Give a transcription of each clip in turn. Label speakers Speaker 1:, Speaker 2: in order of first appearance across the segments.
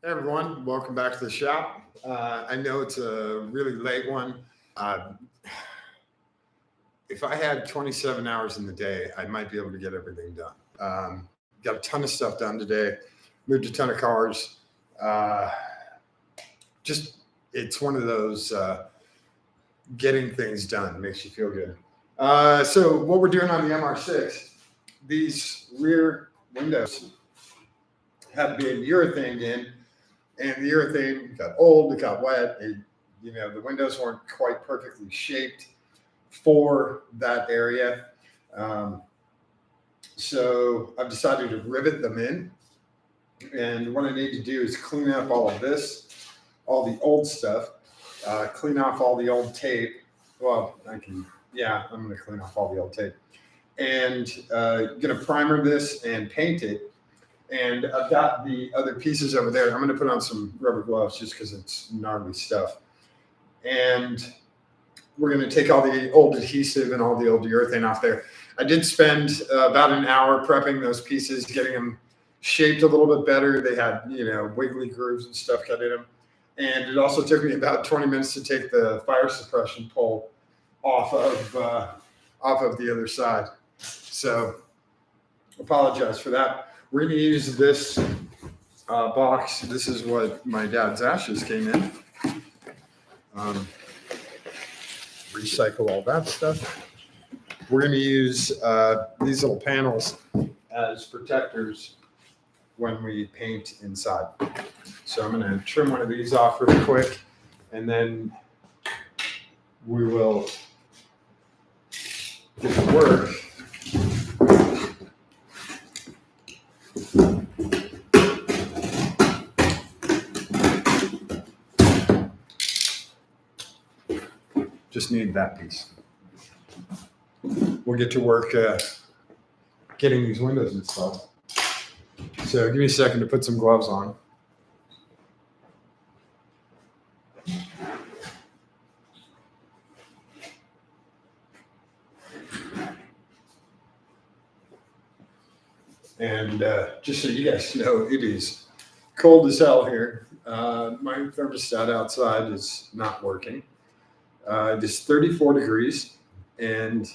Speaker 1: Hey everyone, welcome back to the shop. I know it's a really late one. Uh, if I had 27 hours in the day, I might be able to get everything done. Got a ton of stuff done today, moved a ton of cars. Uh, just, it's one of those getting things done makes you feel good. So, what we're doing on the MR6, these rear windows had to be urethane in. And the urethane got old, it got wet. The windows weren't quite perfectly shaped for that area. Um, so I've decided to rivet them in. And what I need to do is clean up all of this, all the old stuff, clean off all the old tape. Well, I'm going to clean off all the old tape. And going to primer this and paint it. And I've got the other pieces over there. I'm going to put on some rubber gloves just because it's gnarly stuff. And we're going to take all the old adhesive and all the old urethane off there. I did spend about an hour prepping those pieces, getting them shaped a little bit better. They had, wiggly grooves and stuff cut in them. And it also took me about 20 minutes to take the fire suppression pole off of the other side. So apologize for that. We're going to use this box. This is what my dad's ashes came in. Recycle all that stuff. We're going to use these little panels as protectors when we paint inside. So I'm going to trim one of these off really quick, and then we will get to work. Just need that piece. We'll get to work getting these windows installed. So give me a second to put some gloves on. And just so you guys know, it is cold as hell here. My thermostat outside is not working. It is 34 degrees, and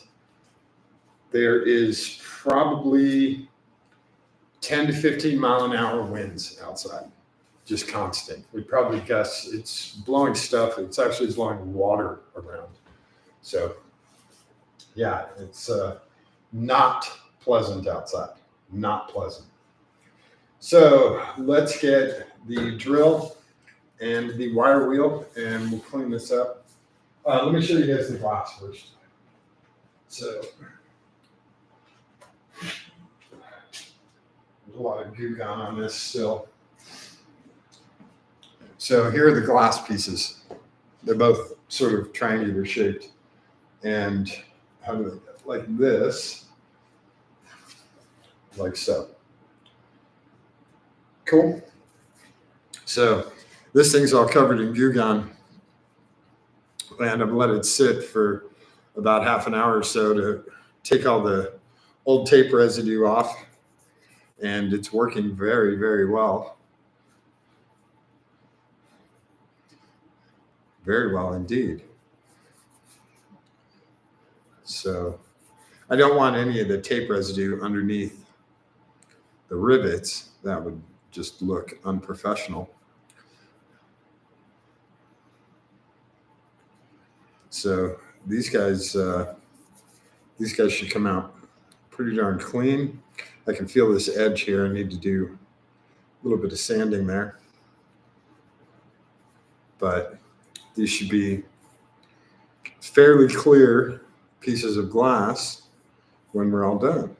Speaker 1: there is probably 10 to 15 mile an hour winds outside, just constant. We'd probably guess it's blowing stuff. It's actually blowing water around. So, yeah, it's not pleasant outside. Not pleasant. So let's get the drill and the wire wheel, and we'll clean this up. Let me show you guys the glass first. So there's a lot of goo gone on this still. So here are the glass pieces. They're both sort of triangular shaped. And how do they go? Like this. Like so. Cool. So this thing's all covered in goo gone. And I've let it sit for about half an hour or so to take all the old tape residue off. And it's working very, very well. Very well indeed. So I don't want any of the tape residue underneath the rivets. That would just look unprofessional. So these guys should come out pretty darn clean. I can feel this edge here. I need to do a little bit of sanding there. But these should be fairly clear pieces of glass when we're all done.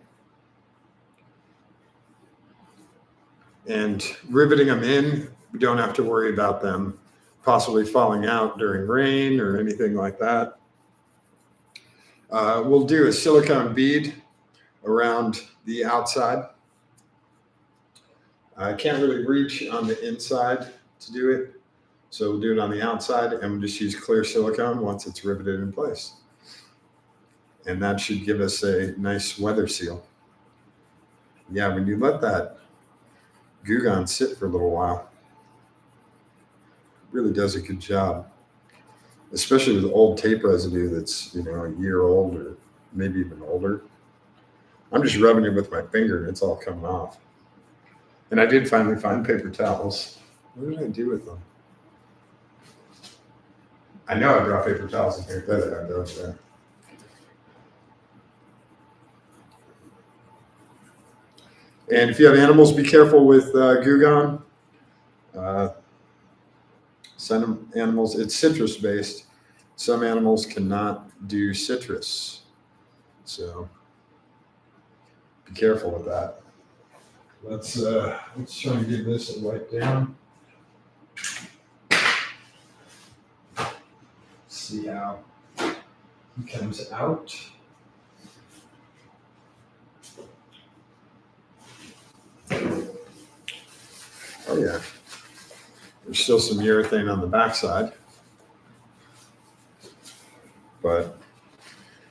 Speaker 1: And riveting them in, we don't have to worry about them possibly falling out during rain or anything like that. We'll do a silicone bead around the outside. I can't really reach on the inside to do it, so we'll do it on the outside, and we'll just use clear silicone once it's riveted in place. And that should give us a nice weather seal. Yeah, when you let that goo gone sit for a little while, really does a good job, especially with old tape residue that's, a year old or maybe even older. I'm just rubbing it with my finger and it's all coming off. And I did finally find paper towels. What did I do with them? I know I brought paper towels in here. There they are. There. And if you have animals, be careful with Goo Gone. Some animals, it's citrus based. Some animals cannot do citrus. So be careful with that. Let's try and give this a wipe down. See how he comes out. Oh yeah. There's still some urethane on the backside. But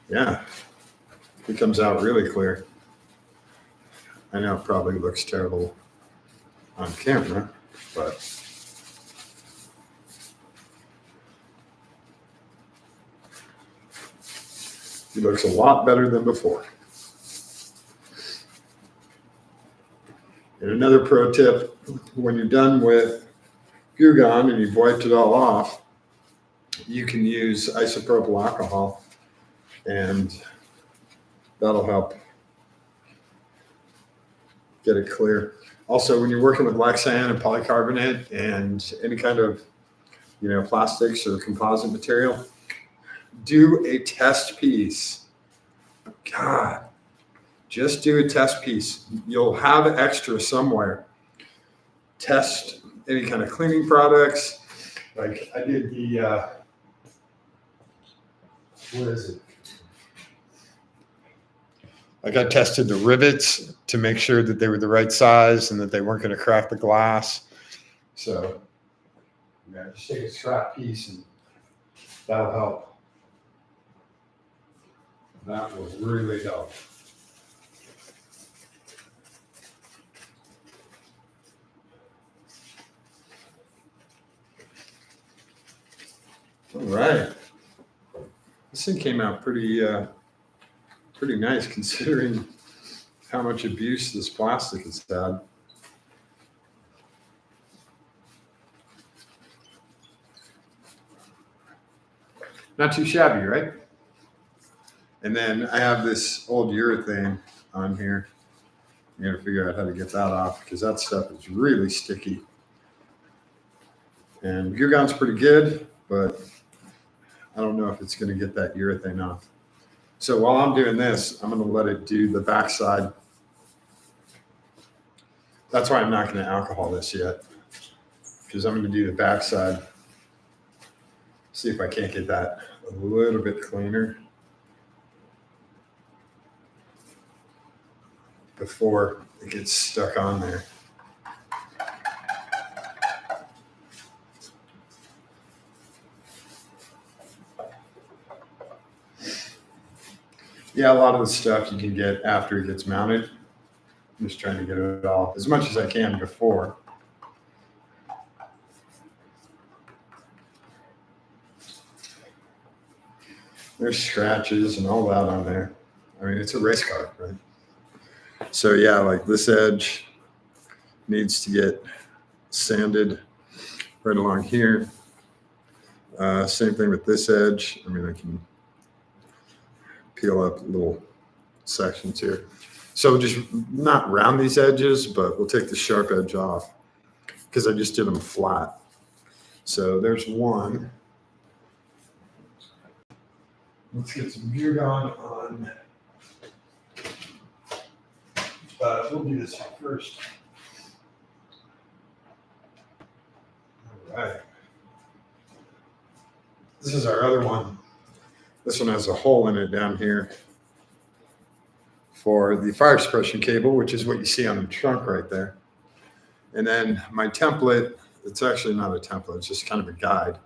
Speaker 1: yeah, he comes out really clear. I know it probably looks terrible on camera, but he looks a lot better than before. And another pro tip, when you're done with Goo Gone and you've wiped it all off, you can use isopropyl alcohol, and that'll help get it clear. Also, when you're working with Lexan and polycarbonate and any kind of, plastics or composite material, do a test piece. God, just do a test piece. You'll have extra somewhere. Test any kind of cleaning products. Like I did the, what is it? Like I tested the rivets to make sure that they were the right size and that they weren't going to crack the glass. So just take a scrap piece and that'll help. That will really help. All right. This thing came out pretty nice considering how much abuse this plastic has had. Not too shabby, right? And then I have this old urethane on here. I'm going to figure out how to get that off because that stuff is really sticky. And Goo Gone's pretty good, but I don't know if it's going to get that urethane off. So while I'm doing this, I'm going to let it do the backside. That's why I'm not going to alcohol this yet, because I'm going to do the backside. See if I can't get that a little bit cleaner before it gets stuck on there. Yeah, a lot of the stuff you can get after it gets mounted. I'm just trying to get it off as much as I can before. There's scratches and all that on there. I mean, it's a race car, right? So yeah, like this edge needs to get sanded right along here. Same thing with this edge. I mean, I can peel up little sections here. So just not round these edges, but we'll take the sharp edge off because I just did them flat. So there's one. Let's get some Goo Gone on. We'll do this first. All right. This is our other one. This one has a hole in it down here for the fire suppression cable, which is what you see on the trunk right there. And then my template, it's actually not a template, it's just kind of a guide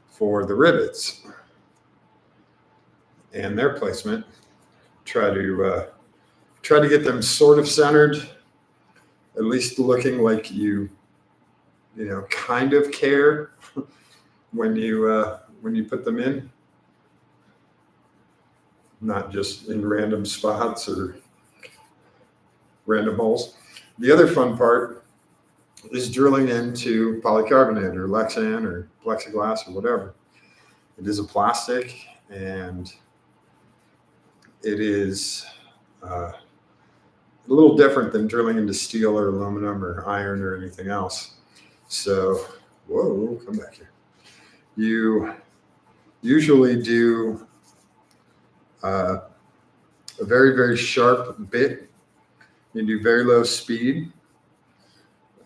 Speaker 1: for the rivets and their placement. Try to get them sort of centered, at least looking like you kind of care when you put them in, not just in random spots or random holes. The other fun part is drilling into polycarbonate or Lexan or plexiglass or whatever. It is a plastic, and it is a little different than drilling into steel or aluminum or iron or anything else. So, whoa, come back here. You usually do a very, very sharp bit. You do very low speed.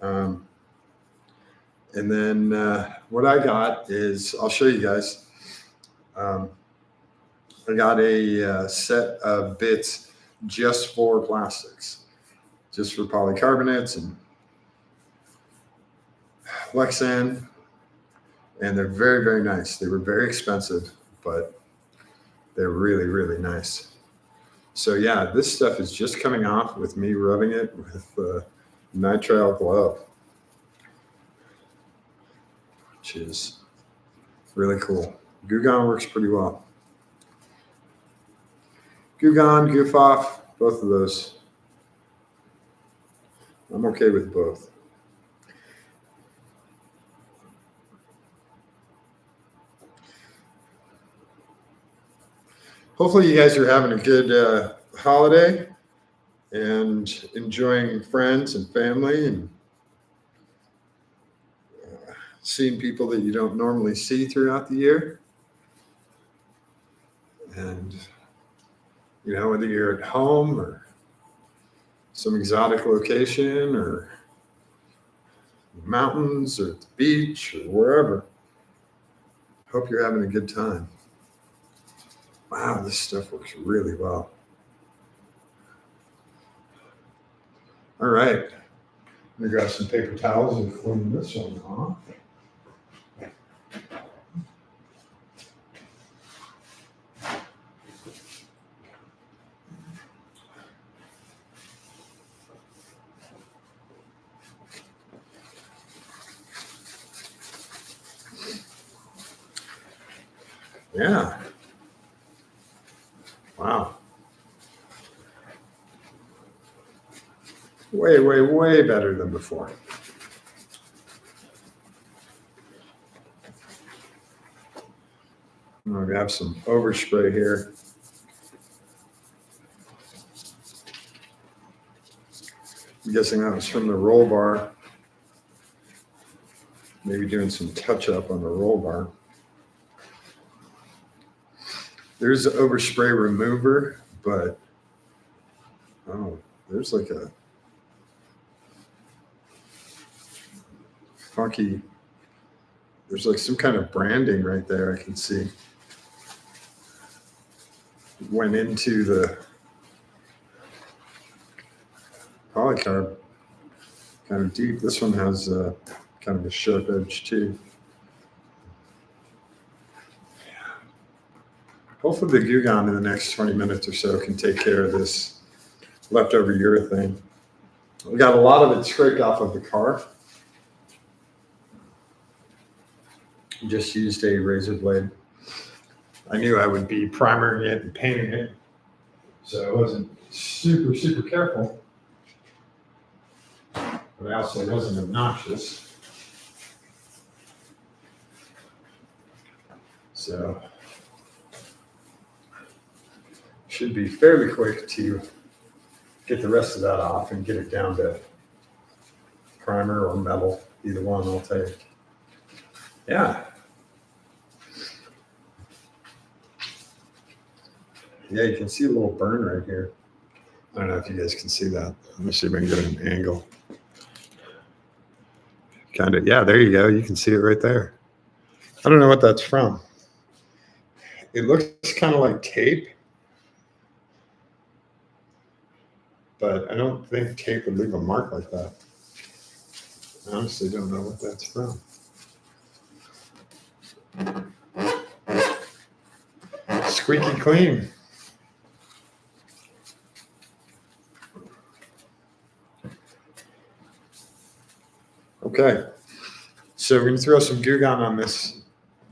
Speaker 1: And then what I got is, I'll show you guys. I got a set of bits just for plastics, just for polycarbonates and Lexan, and they're very, very nice. They were very expensive, but they're really, really nice. So yeah, this stuff is just coming off with me rubbing it with nitrile glove, which is really cool. Goo Gone works pretty well. Goo Gone, Goof Off, both of those. I'm okay with both. Hopefully you guys are having a good holiday and enjoying friends and family and seeing people that you don't normally see throughout the year. And, whether you're at home or some exotic location or mountains or at the beach or wherever, hope you're having a good time. Wow, this stuff works really well. All right. I'm going to grab some paper towels and clean this one off. Yeah. Wow. Way, way, way better than before. I'm going to grab some overspray here. I'm guessing that was from the roll bar. Maybe doing some touch up on the roll bar. There's an overspray remover, but there's like a funky, there's like some kind of branding right there I can see. Went into the polycarb kind of deep. This one has kind of a sharp edge too. Hopefully the Goo Gone in the next 20 minutes or so can take care of this leftover urethane. We got a lot of it scraped off of the car. Just used a razor blade. I knew I would be primering it and painting it, so I wasn't super, super careful. But I also wasn't obnoxious. So should be fairly quick to get the rest of that off and get it down to primer or metal. Either one I'll take. Yeah. Yeah, you can see a little burn right here. I don't know if you guys can see that. Let me see if I can get an angle. Kind of, yeah, there you go. You can see it right there. I don't know what that's from. It looks kind of like tape, but I don't think tape would leave a mark like that. I honestly don't know what that's from. Squeaky clean. Okay. So we're going to throw some Goo Gone on this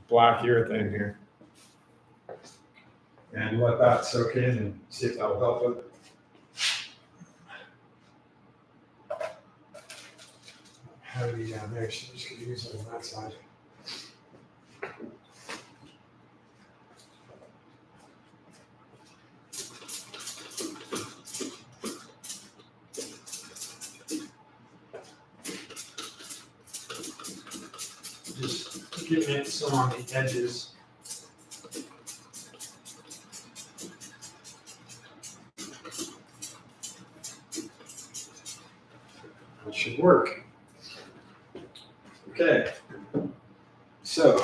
Speaker 1: black urethane here and let that soak in and see if that will help with it. Heavy down there, so just going to use it on that side. Just getting it some on the edges. That should work. Okay, so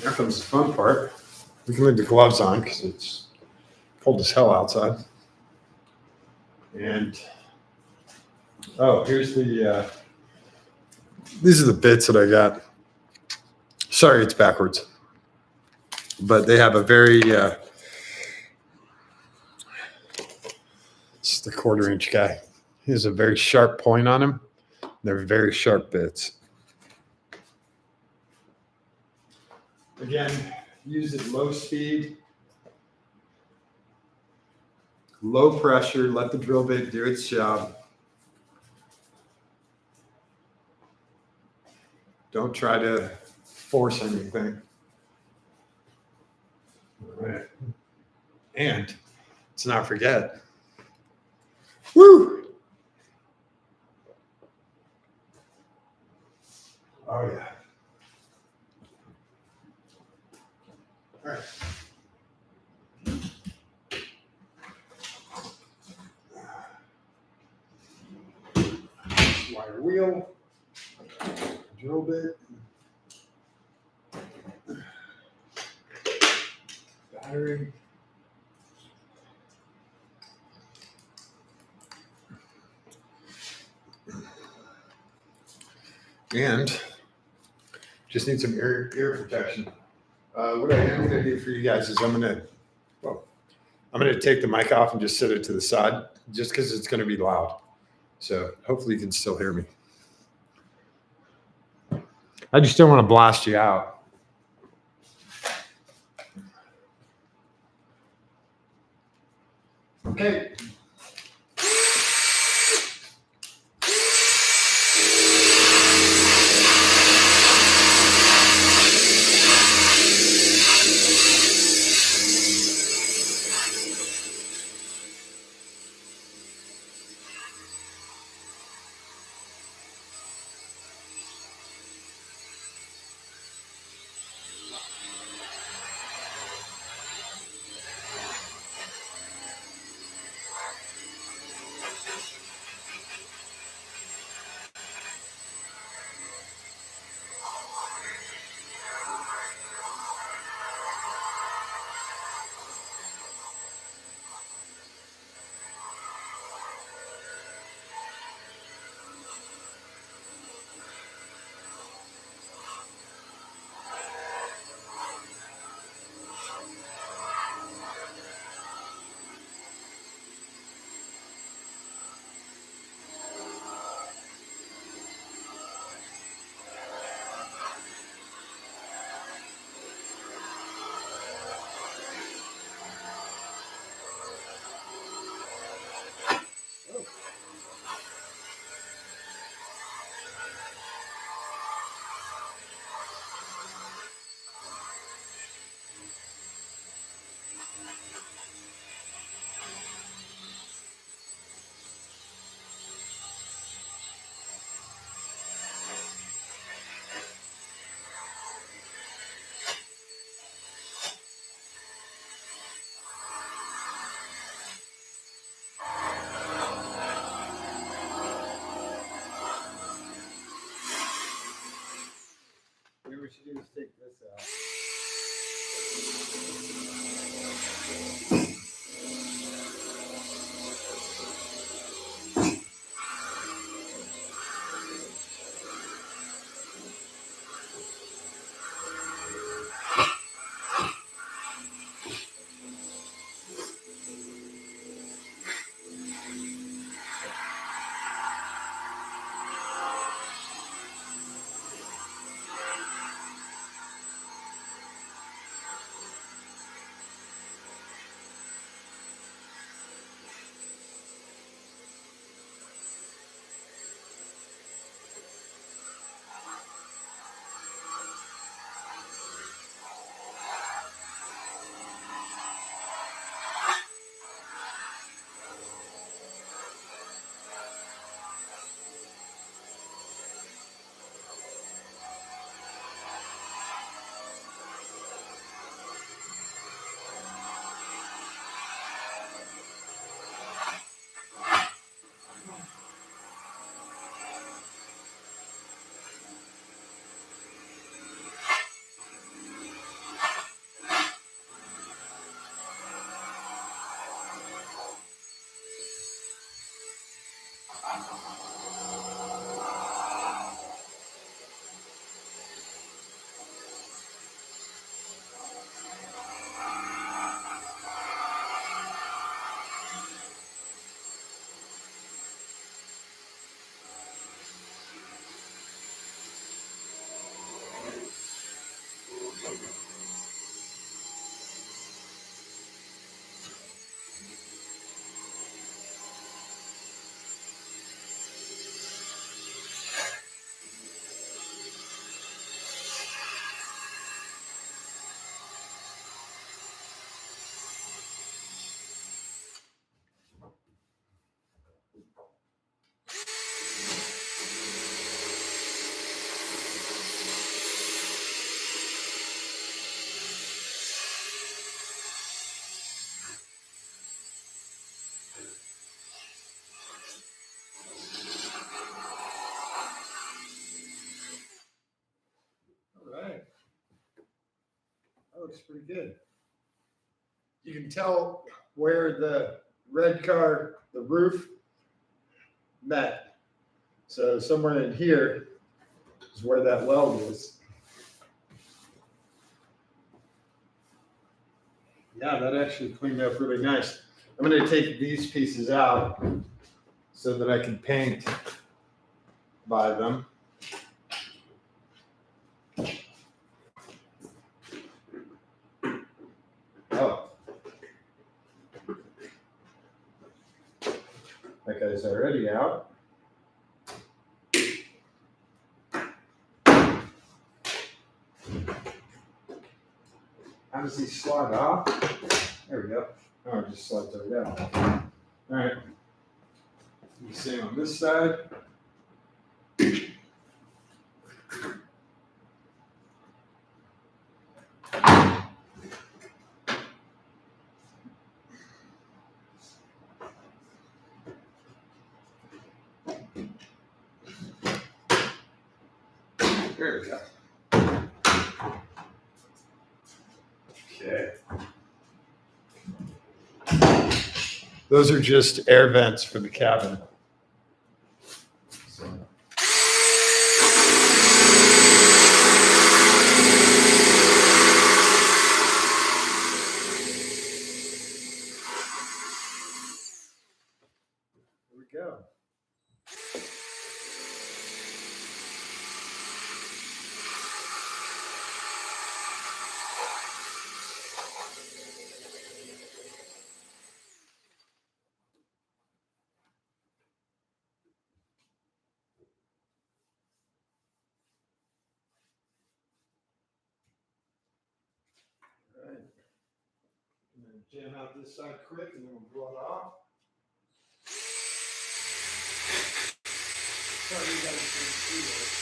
Speaker 1: now comes the fun part. We can leave the gloves on because it's cold as hell outside. And oh, here's the these are the bits that I got. Sorry, it's backwards, but they have a very it's the 1/4 inch guy. He has a very sharp point on him. They're very sharp bits. Again, use it low speed, low pressure, let the drill bit do its job. Don't try to force anything. All right. And let's not forget, woo! Oh, yeah. All right. Wire wheel, drill bit, battery. And just need some ear protection. What I am going to do for you guys is I'm going to take the mic off and just set it to the side just because it's going to be loud. So hopefully you can still hear me. I just don't want to blast you out. Okay. Maybe we should do is take this out. Right. That looks pretty good. You can tell where the red car, the roof met. So somewhere in here is where that weld is. Yeah, that actually cleaned up really nice. I'm going to take these pieces out so that I can paint by them. Oh. That guy's already out. How does he slide off? There we go. Oh, it just slides right out. All right. You see on this side. There we go. Okay. Those are just air vents for the cabin. So. Here we go. All right. And then jam out this side quick and then we'll blow it off. Sorry, you guys can't see this.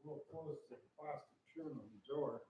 Speaker 1: We'll close the plastic trim on the door.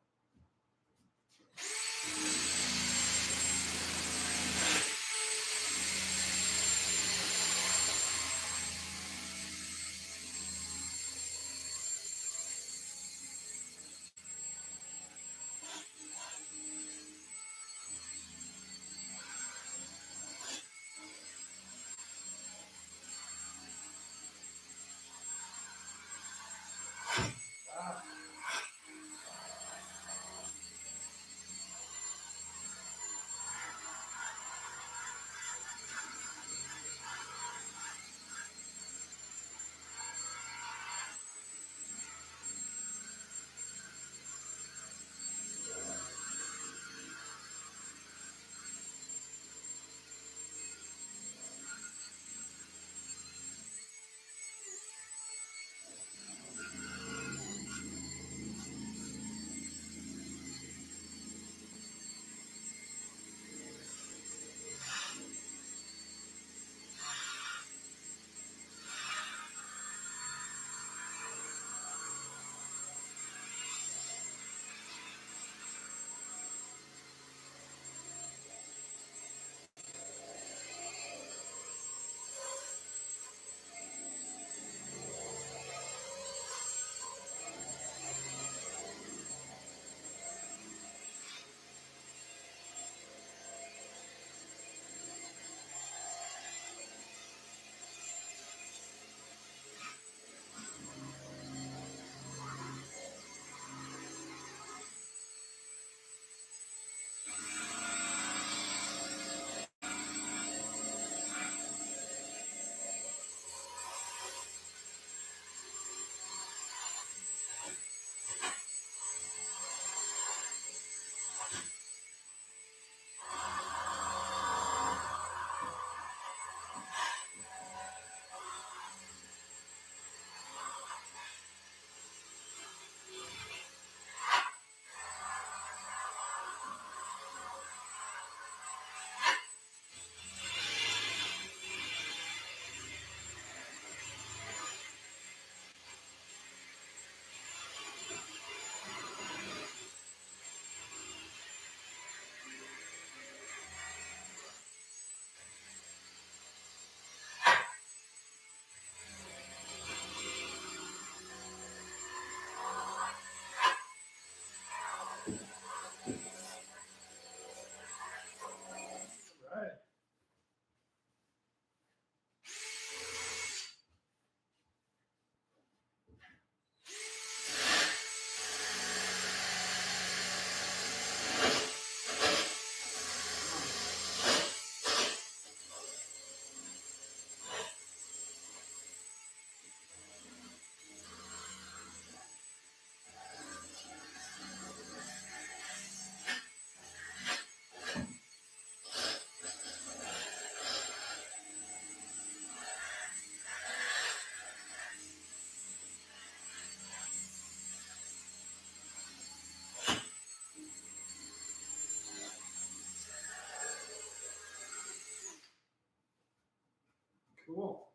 Speaker 1: Cool.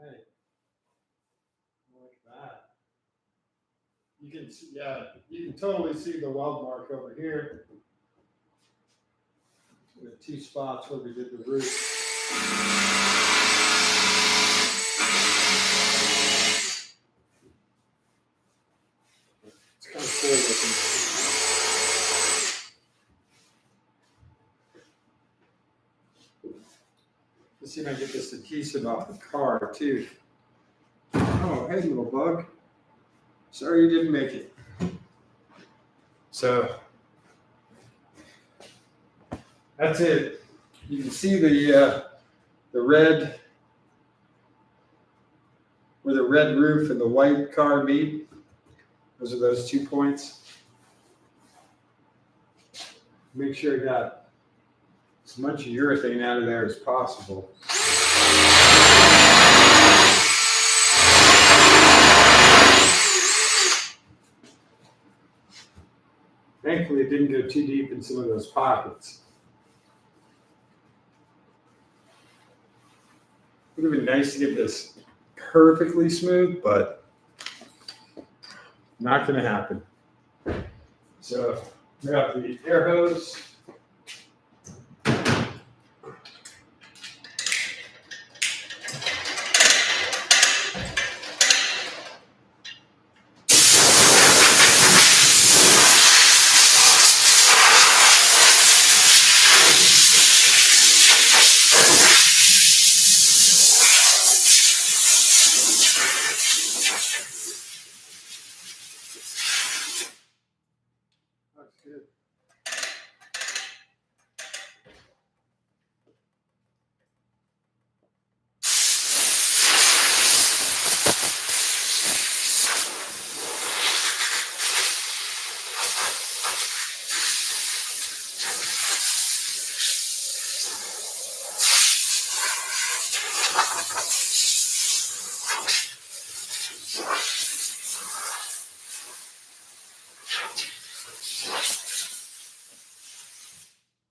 Speaker 1: Right. Like that. You can see, yeah, you can totally see the weld mark over here. The two spots where we did the roof. It's kind of cool looking. Let's see if I can get this adhesive off the car too. Oh, hey, little bug. Sorry you didn't make it. So that's it. You can see the red, where the red roof and the white car meet. Those are those 2 points. Make sure I got as much urethane out of there as possible. Thankfully, it didn't go too deep in some of those pockets. It would have been nice to get this perfectly smooth, but not going to happen. So, grab the air hose. That's good.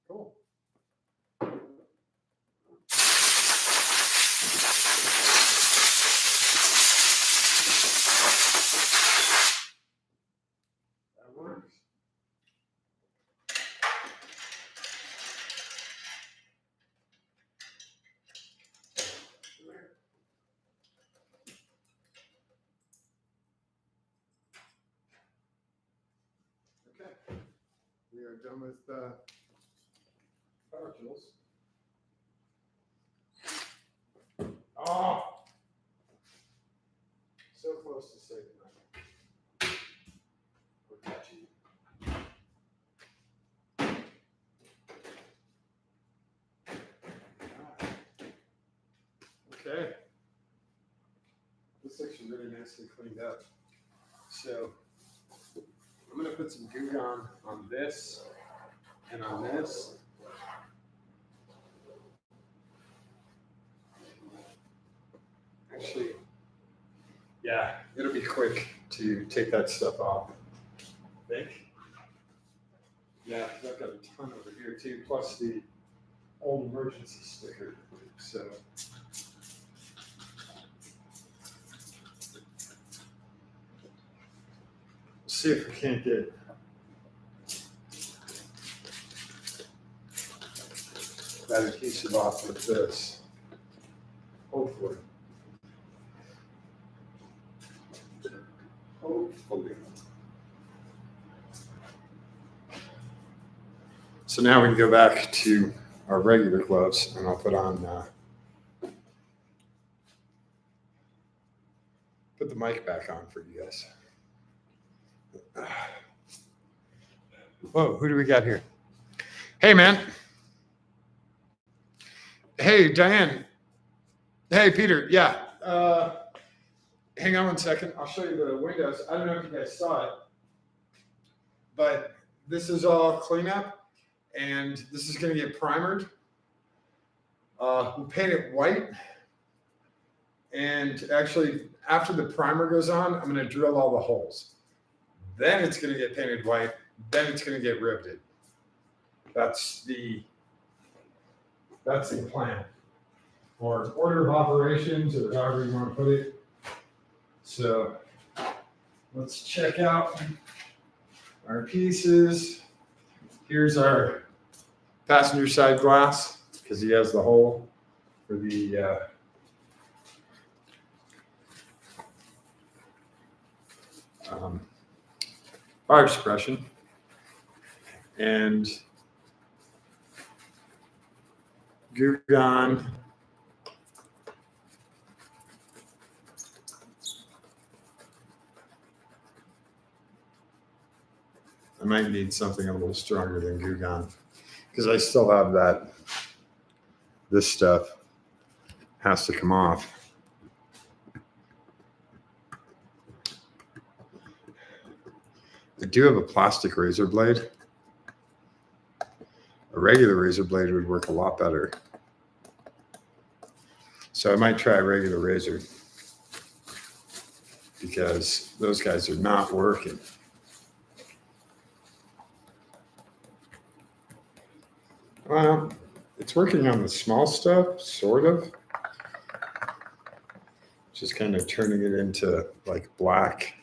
Speaker 1: Cool. That works. Okay. We are done with power tools. Oh, so close to saving that. We're catching. Okay. This looks really nicely cleaned up. So I'm going to put some Goo Gone on this and on this. Actually, yeah, it'll be quick to take that stuff off. I think. Yeah, I've got a ton over here too, plus the old emergency sticker. So. See if we can't get that adhesive off with this. Hopefully. Hopefully. So now we can go back to our regular gloves, and I'll put on put the mic back on for you guys. Whoa, who do we got here? Hey, man. Hey, Diane. Hey, Peter. Yeah. Hang on one second. I'll show you the windows. I don't know if you guys saw it, but this is all cleanup, and this is going to get primered. We'll paint it white, And actually, after the primer goes on, I'm going to drill all the holes. Then it's going to get painted white. Then it's going to get riveted. That's the plan, or order of operations, or however you want to put it. So let's check out our pieces. Here's our passenger side glass, because he has the hole for the fire suppression. And Gugan I might need something a little stronger than Gugan, because I still have that. This stuff has to come off. I do have a plastic razor blade. A regular razor blade would work a lot better. So I might try a regular razor, because those guys are not working. Well, it's working on the small stuff, sort of. Just kind of turning it into like black.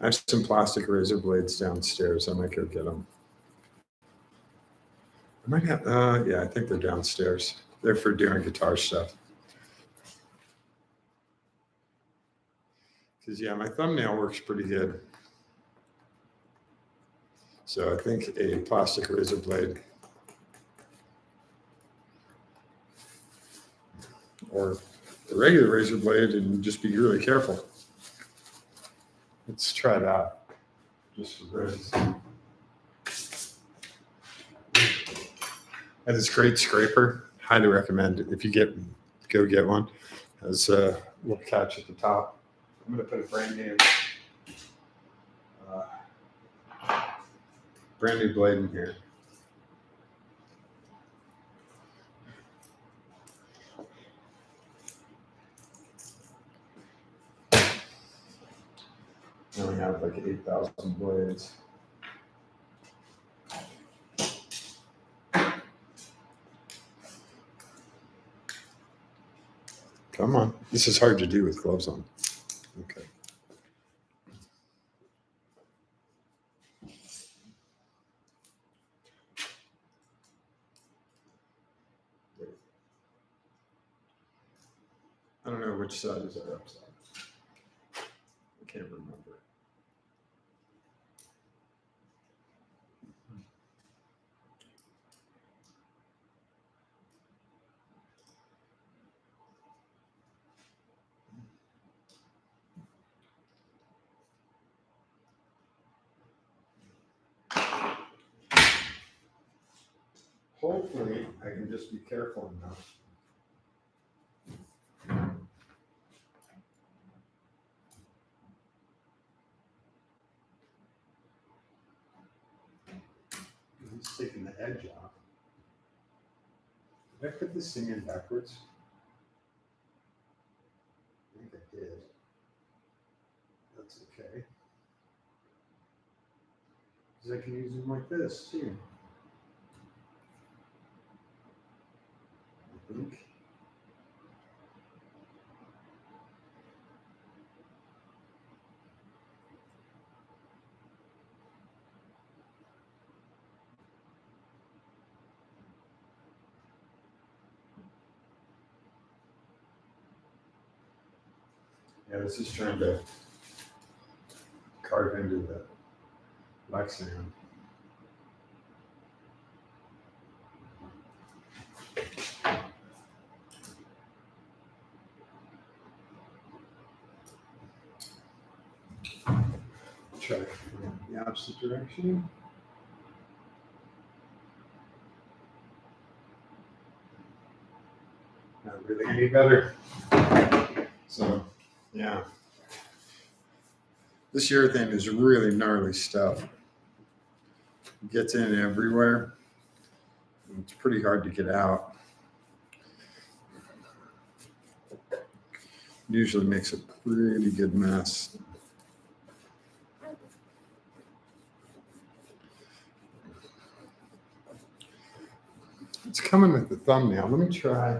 Speaker 1: I have some plastic razor blades downstairs. I might go get them. I might have, yeah, I think they're downstairs. They're for doing guitar stuff. Because, yeah, my thumbnail works pretty good. So I think a plastic razor blade or a regular razor blade, and just be really careful. Let's try that. Just for grace. And this great scraper, highly recommend it. If you go get one. Has a little catch at the top. I'm going to put a brand new blade in here. I only have like 8,000 blades. Come on. This is hard to do with gloves on. Okay. I don't know which side is our upside. I can't remember. Hopefully, I can just be careful enough. He's taking the edge off. Did I put this thing in backwards? I think I did. That's okay. Because I can use them like this too. I think. Yeah, this is trying to carve into the Lexan. Try from the opposite direction. Not really any better. So, yeah. This urethane is really gnarly stuff. It gets in everywhere. It's pretty hard to get out. Usually makes a pretty good mess. It's coming with the thumbnail. Let me try.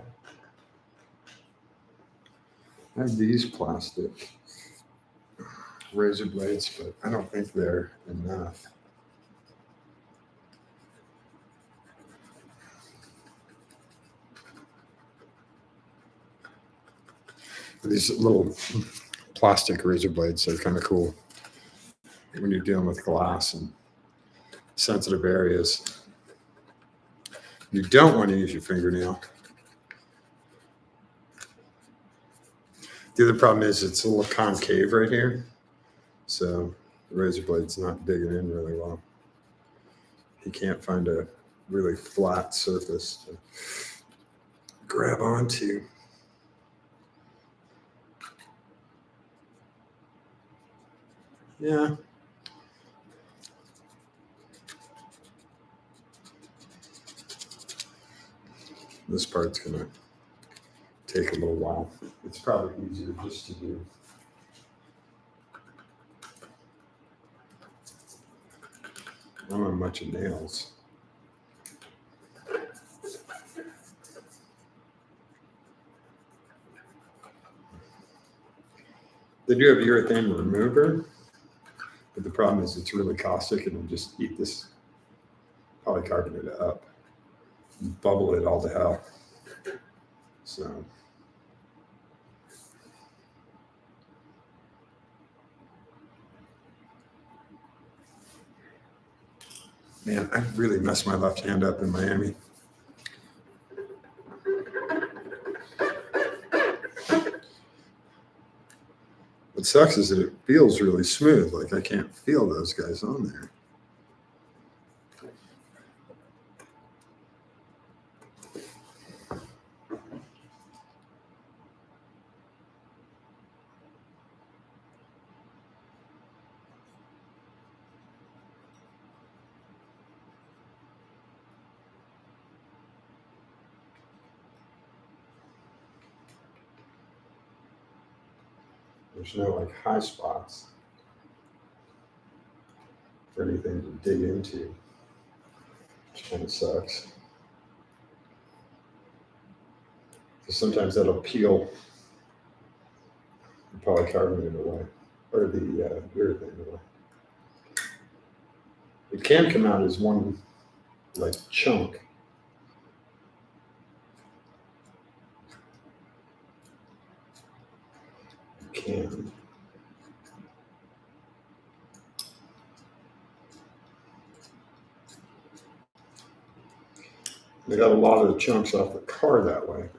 Speaker 1: I have these plastic razor blades, but I don't think they're enough. These little plastic razor blades are kind of cool when you're dealing with glass and sensitive areas. You don't want to use your fingernail. The other problem is it's a little concave right here, so the razor blade's not digging in really well. You can't find a really flat surface to grab onto. Yeah. This part's gonna take a little while. It's probably easier just to do. I don't have much of nails. They do have urethane remover, but the problem is it's really caustic and it'll just eat this polycarbonate up and bubble it all to hell. So man, I really messed my left hand up in Miami. What sucks is that it feels really smooth. Like I can't feel those guys on there. There's no like high spots for anything to dig into, which kind of sucks. Because sometimes that'll peel the polycarbonate away, or the urethane away. It can come out as one like chunk. It can. They got a lot of the chunks off the car that way.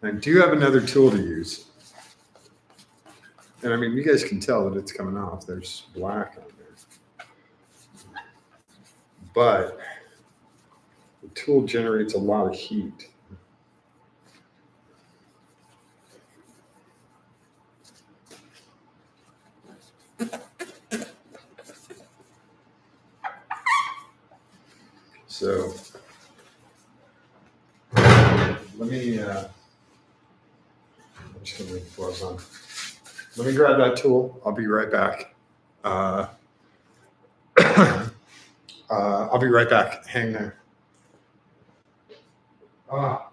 Speaker 1: I do have another tool to use. And I mean, you guys can tell that it's coming off. There's black on there. But the tool generates a lot of heat. So let me, I'm just gonna leave the gloves on. Let me grab that tool. I'll be right back. I'll be right back. Hang there. Ah.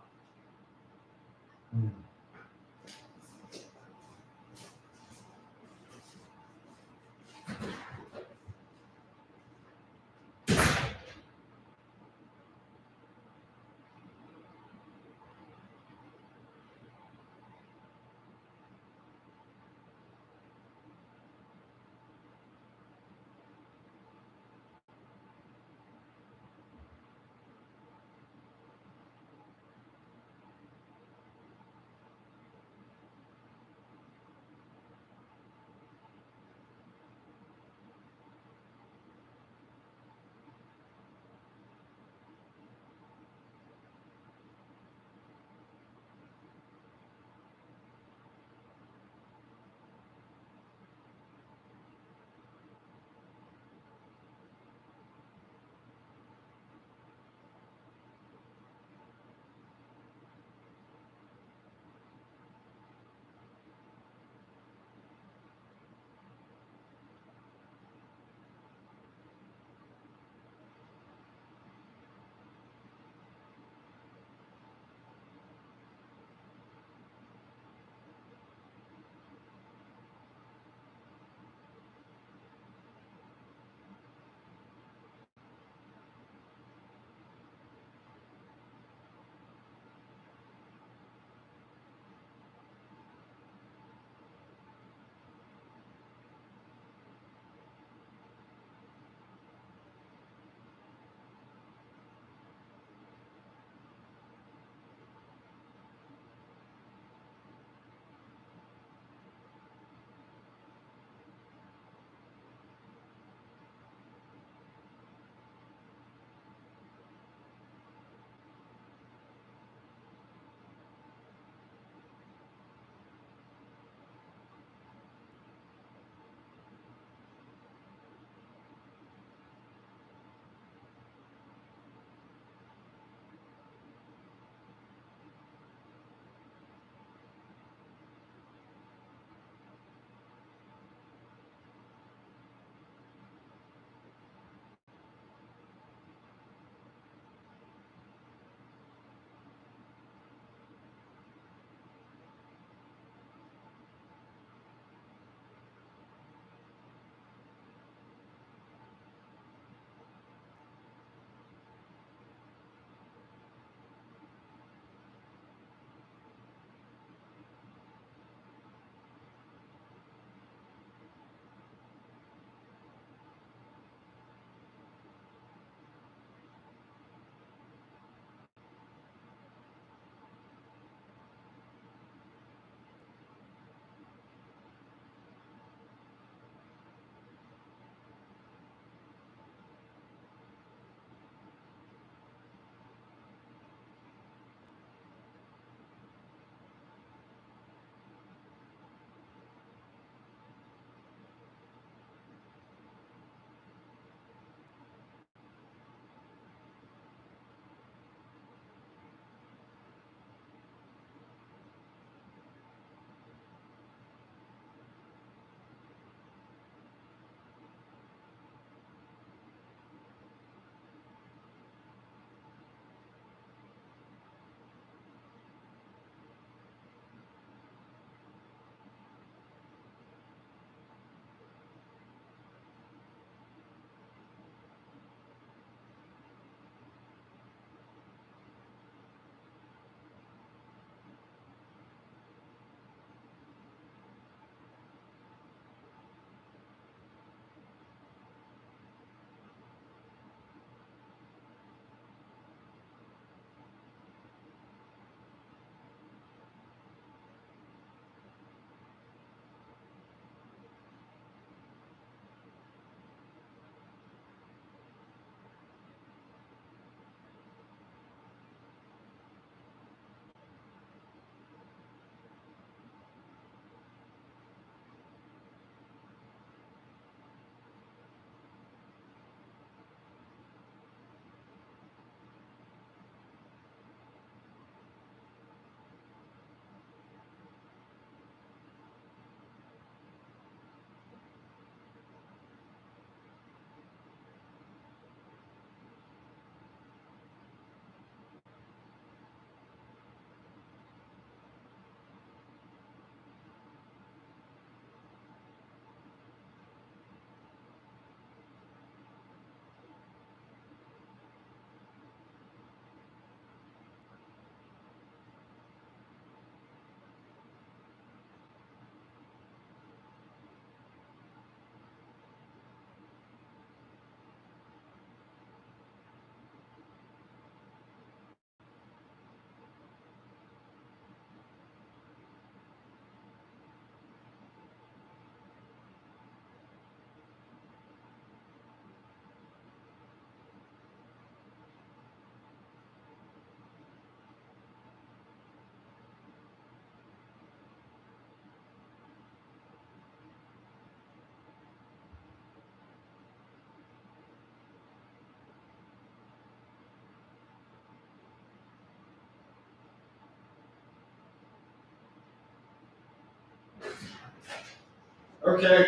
Speaker 1: Okay.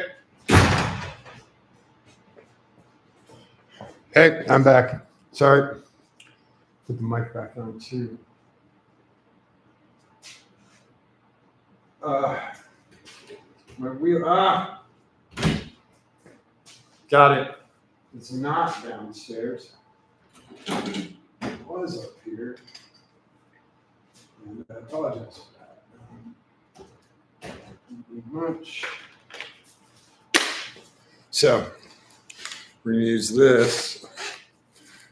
Speaker 1: Hey, I'm back. Sorry. Put the mic back on too. My wheel. Got it. It's not downstairs. It was up here. And I apologize for that. Thank you very much. So we're going to use this,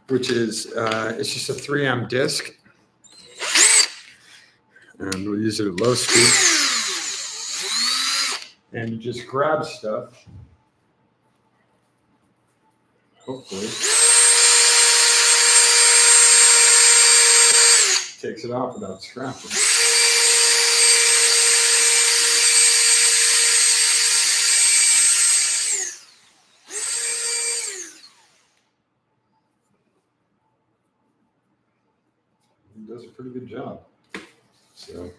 Speaker 1: which is it's just a 3M disc, and we'll use it at low speed. And you just grab stuff. Hopefully, takes it off without scratching. It does a pretty good job. So.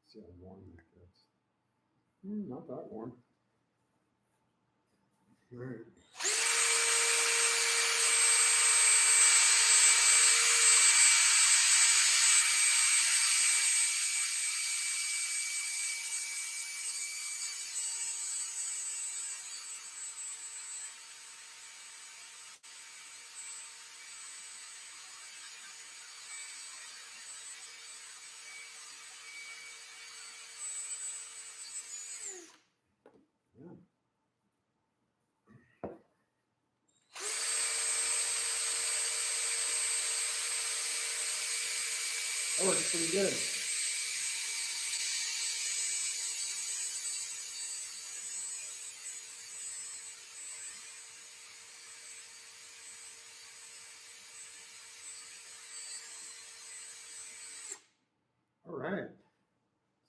Speaker 1: See how warm that gets. Not that warm. All right. Yeah. That works pretty good. All right.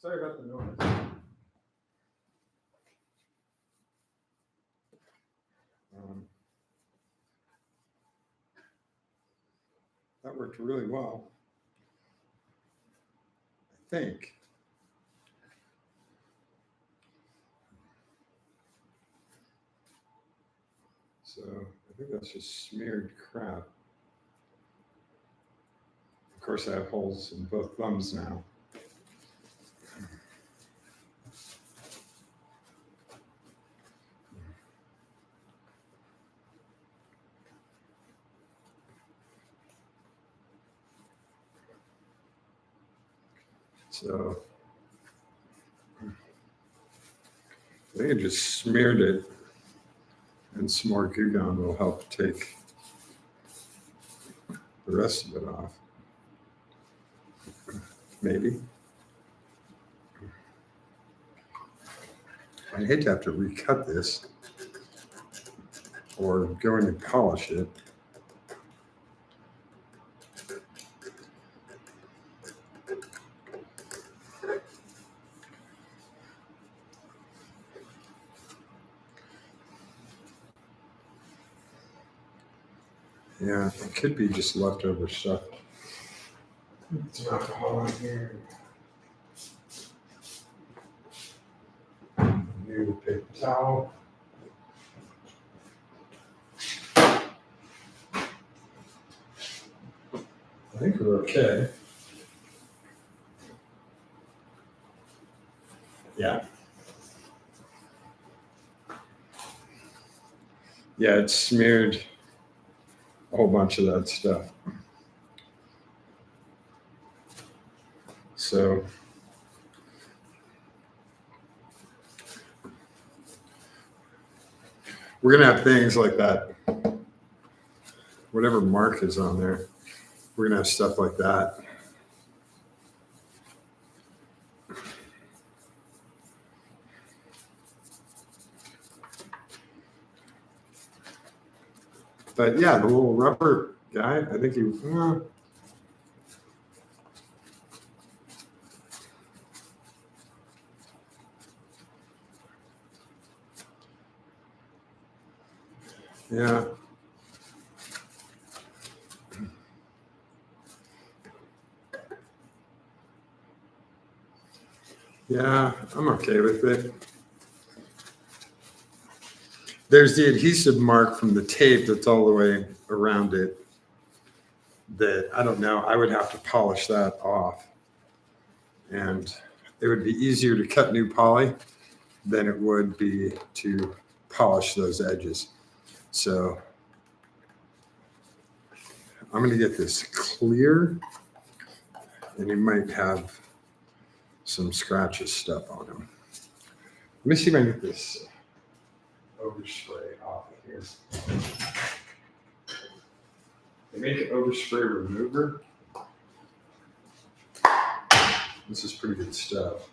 Speaker 1: Sorry about the noise. That worked really well, I think. So I think that's just smeared crap. Of course, I have holes in both thumbs now. So I think I just smeared it, and some more Goo Gone will help take the rest of it off. Maybe. I hate to have to recut this or go in and polish it. Yeah, it could be just leftover stuff. Some alcohol in here. New paper towel. I think we're okay. Yeah. Yeah, it's smeared a whole bunch of that stuff. So we're going to have things like that. Whatever mark is on there, we're going to have stuff like that. But yeah, the little rubber guy, I think he, yeah. Yeah, I'm okay with it. There's the adhesive mark from the tape that's all the way around it that I don't know. I would have to polish that off. And it would be easier to cut new poly than it would be to polish those edges. So I'm going to get this clear, and it might have some scratches stuff on them. Let me see if I can get this overspray off of here. They make an overspray remover. This is pretty good stuff.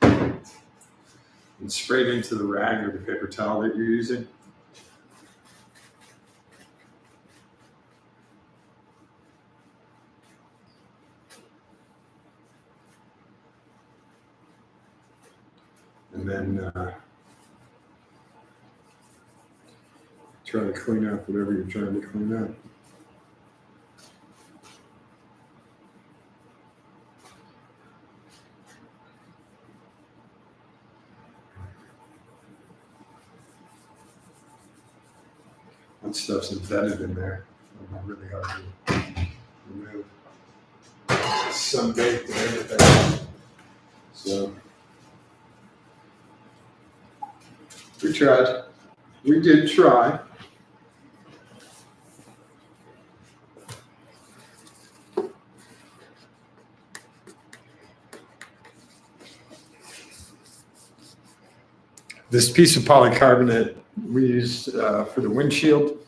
Speaker 1: And spray it into the rag or the paper towel that you're using. And then try to clean up whatever you're trying to clean up. That stuff's embedded in there. It's really hard to remove. Sunbaked and everything. So we tried. We did try. This piece of polycarbonate we used for the windshield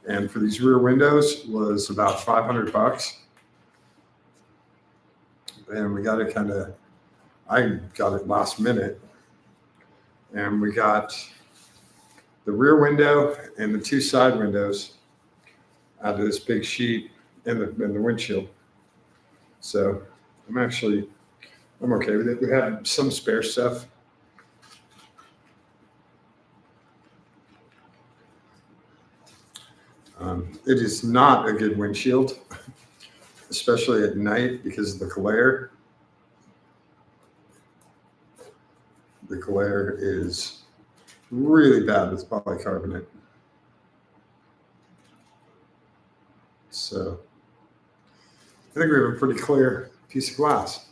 Speaker 1: and for these rear windows was about $500. And we got it I got it last minute. And we got the rear window and the two side windows out of this big sheet and the windshield. So I'm okay with it. We have some spare stuff. It is not a good windshield, especially at night because of the glare. The glare is really bad with polycarbonate. So I think we have a pretty clear piece of glass.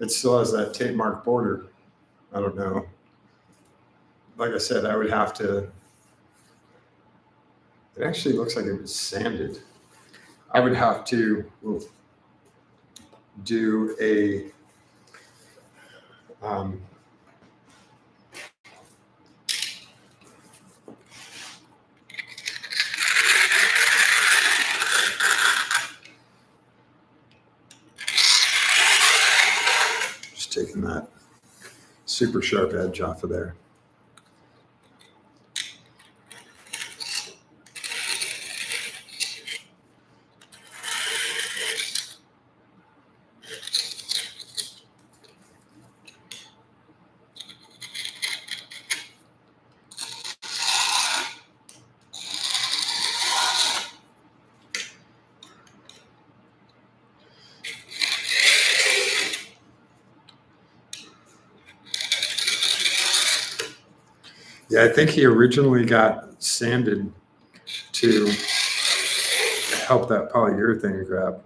Speaker 1: It still has that tape mark border. I don't know. Like I said, I would have to. It actually looks like it was sanded. I would have to do a just taking that super sharp edge off of there. Yeah, I think he originally got sanded to help that polyurethane grab.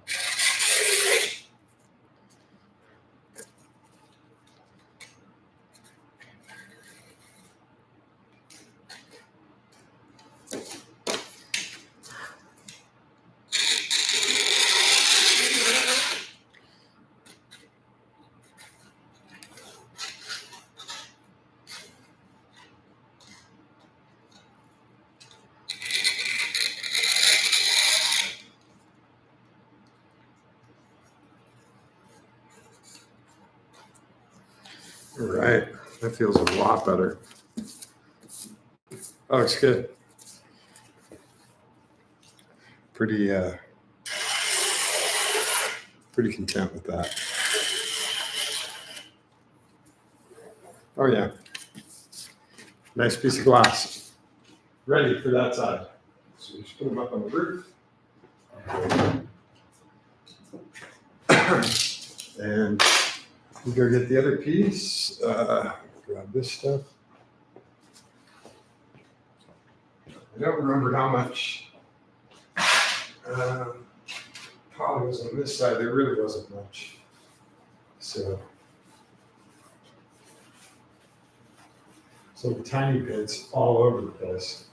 Speaker 1: All right, that feels a lot better. Oh, it's good. Pretty content with that. Oh yeah, nice piece of glass. Ready for that side. So just put them up on the roof. And we go get the other piece. Grab this stuff. I don't remember how much poly was on this side. There really wasn't much. So some tiny bits all over the place.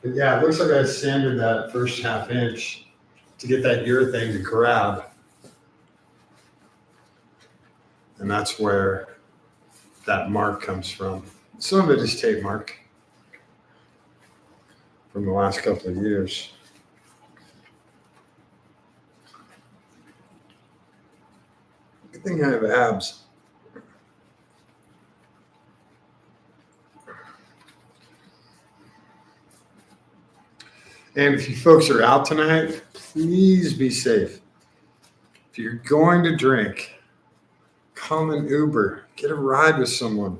Speaker 1: But yeah, it looks like I sanded that first ½ inch to get that urethane to grab. And that's where that mark comes from. Some of it is tape mark from the last couple of years. Good thing I have abs. And if you folks are out tonight, please be safe. If you're going to drink, call an Uber, get a ride with someone.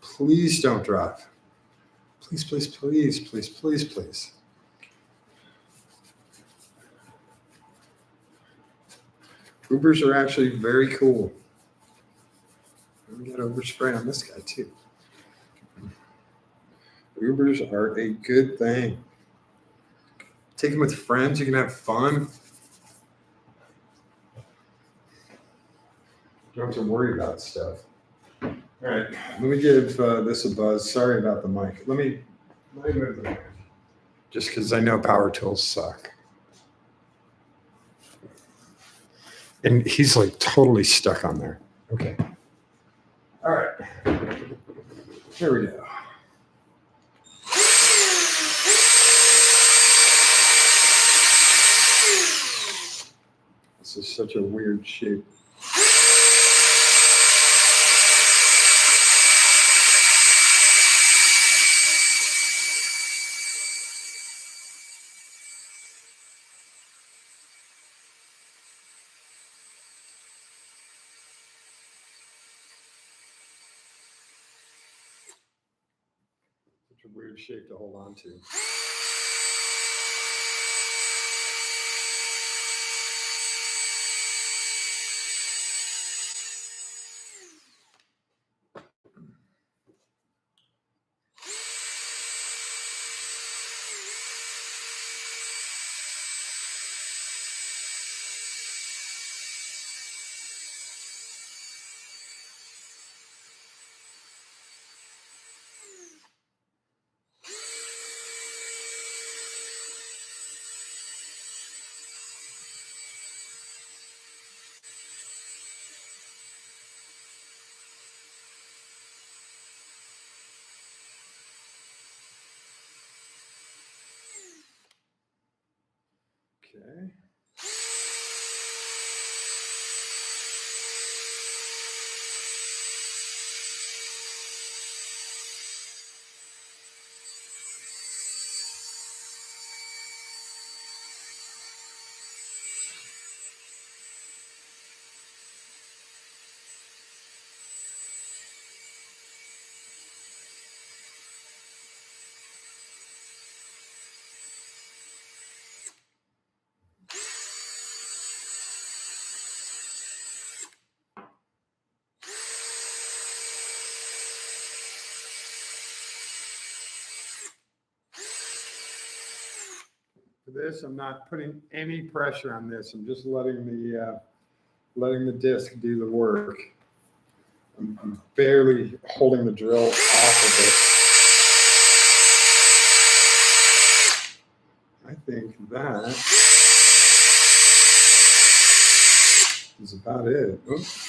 Speaker 1: Please don't drive. Please, please, please, please, please, please. Ubers are actually very cool. We got overspray on this guy too. Ubers are a good thing. Take them with friends, you can have fun. You don't have to worry about stuff. All right, let me give this a buzz. Sorry about the mic. Let me move the mic. Just because I know power tools suck. And he's like totally stuck on there. Okay. All right. Here we go. This is such a weird shape. Such a weird shape to hold on to. Okay. For this, I'm not putting any pressure on this. I'm just letting the disc do the work. I'm barely holding the drill off of it. I think that is about it. Oops.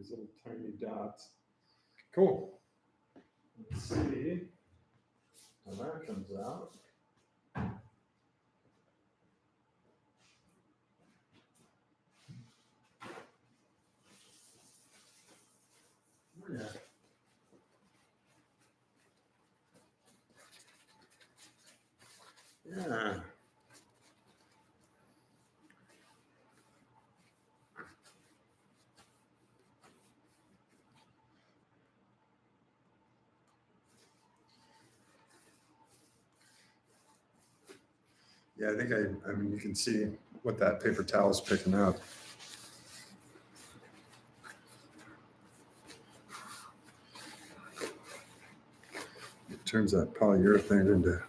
Speaker 1: these little tiny dots. Cool. Let's see how that comes out. Yeah. Yeah. Yeah, I think I mean, you can see what that paper towel is picking up. It turns that polyurethane into,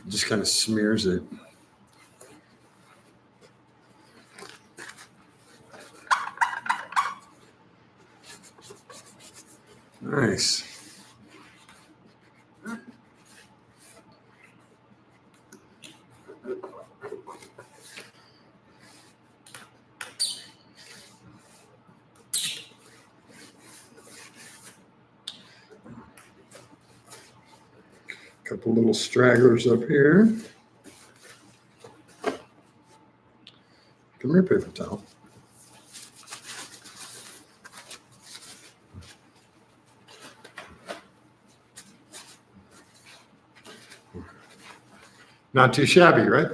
Speaker 1: just kind of smears it. Nice. Couple little stragglers up here. Come here, paper towel. Not too shabby, right?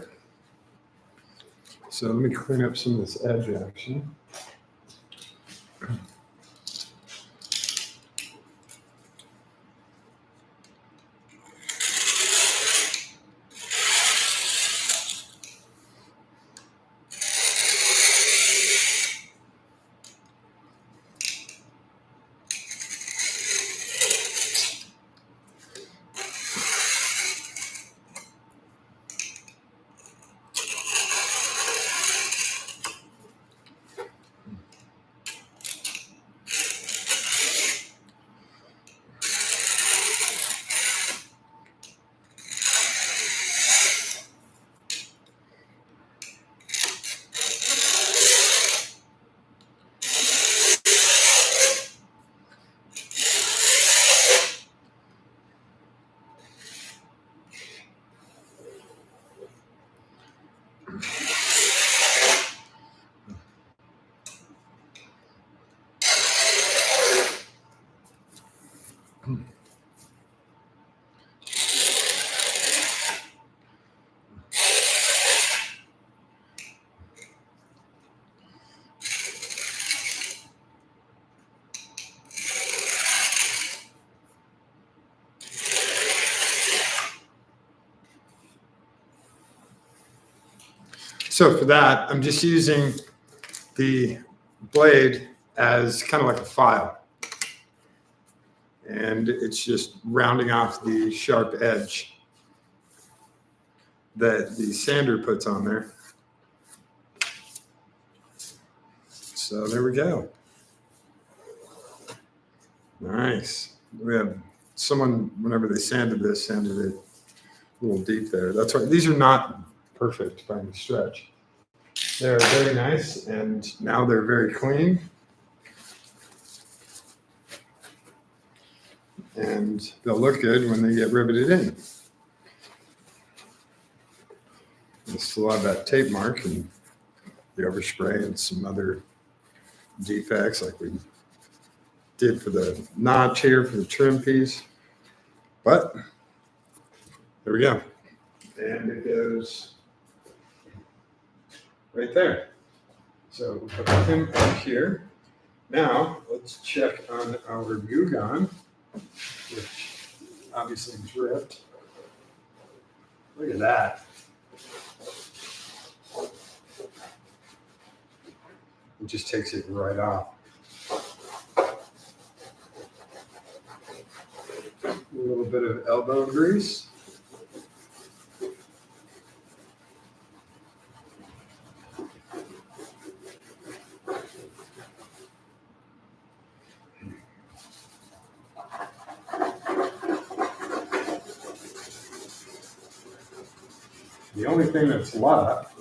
Speaker 1: So let me clean up some of this edge action. So for that, I'm just using the blade as kind of like a file. And it's just rounding off the sharp edge that the sander puts on there. So there we go. Nice. We have someone, whenever they sanded this, sanded it a little deep there. That's right. These are not perfect by any stretch. They're very nice, and now they're very clean. And they'll look good when they get riveted in. You still have that tape mark and the overspray and some other defects like we did for the notch here for the trim piece. But there we go. And it goes right there. So we'll put him up here. Now let's check on our glue gun, which obviously is ripped. Look at that. It just takes it right off. A little bit of elbow grease. The only thing that's left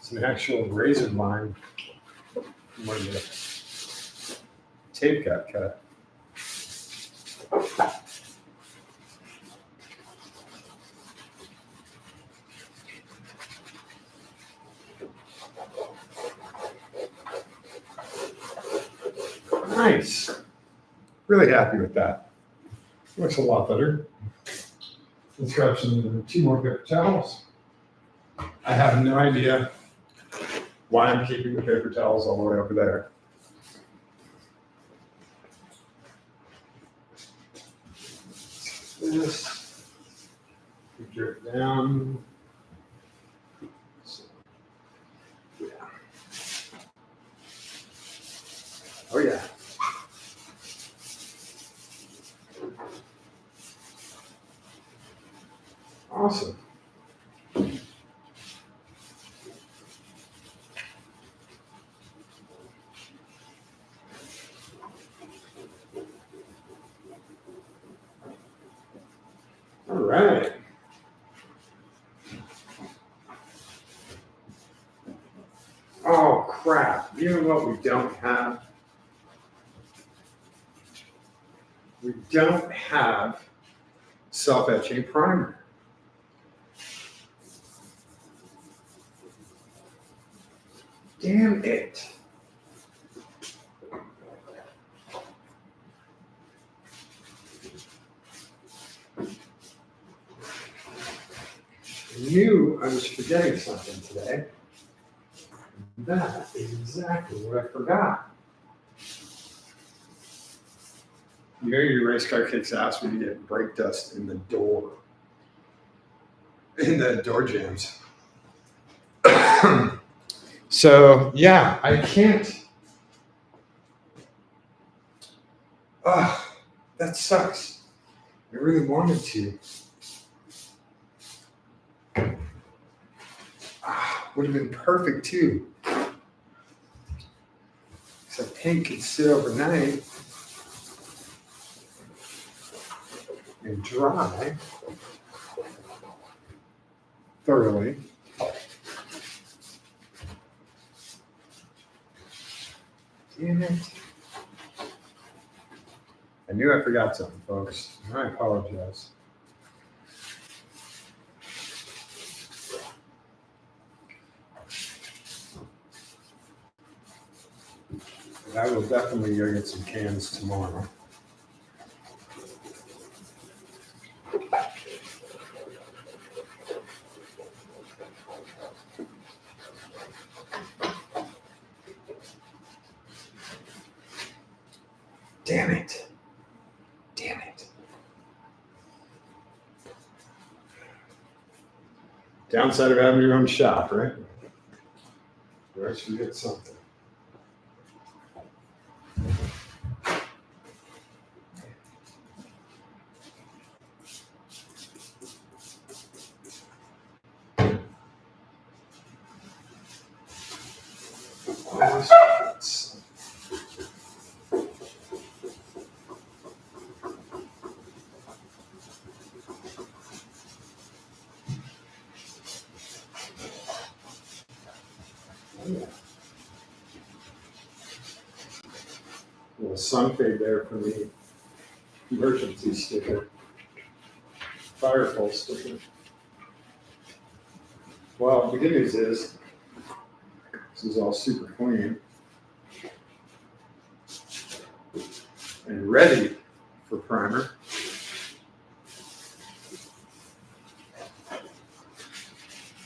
Speaker 1: is an actual razor line. tape got cut. Nice. Really happy with that. Looks a lot better. Let's grab two more paper towels. I have no idea why I'm keeping the paper towels all the way over there. This, picture it down. So, yeah. Oh yeah. Awesome. All right. Oh crap. You know what we don't have? We don't have self-etching primer. Damn it. I knew I was forgetting something today. That is exactly what I forgot. You know your race car kicks ass when you get brake dust in the door. In the door jams. So yeah, I can't. That sucks. I really wanted to. Would have been perfect too. Except paint can sit overnight and dry thoroughly. Damn it. I knew I forgot something, folks. I apologize. But I will definitely go get some cans tomorrow. Damn it. Damn it. Downside of having your own shop, right? You always forget something. A little sun fade there for the emergency sticker. Firefall sticker. Well, the good news is this is all super clean and ready for primer.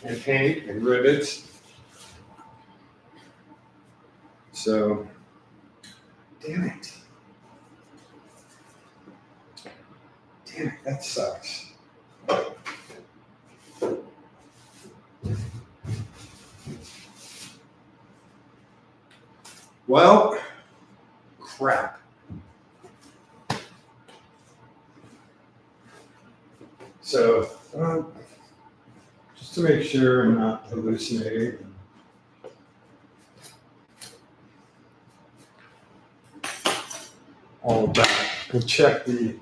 Speaker 1: And paint and rivets. So, damn it. Damn it, that sucks. Well, crap. So, just to make sure I'm not hallucinating. All of that. We'll check the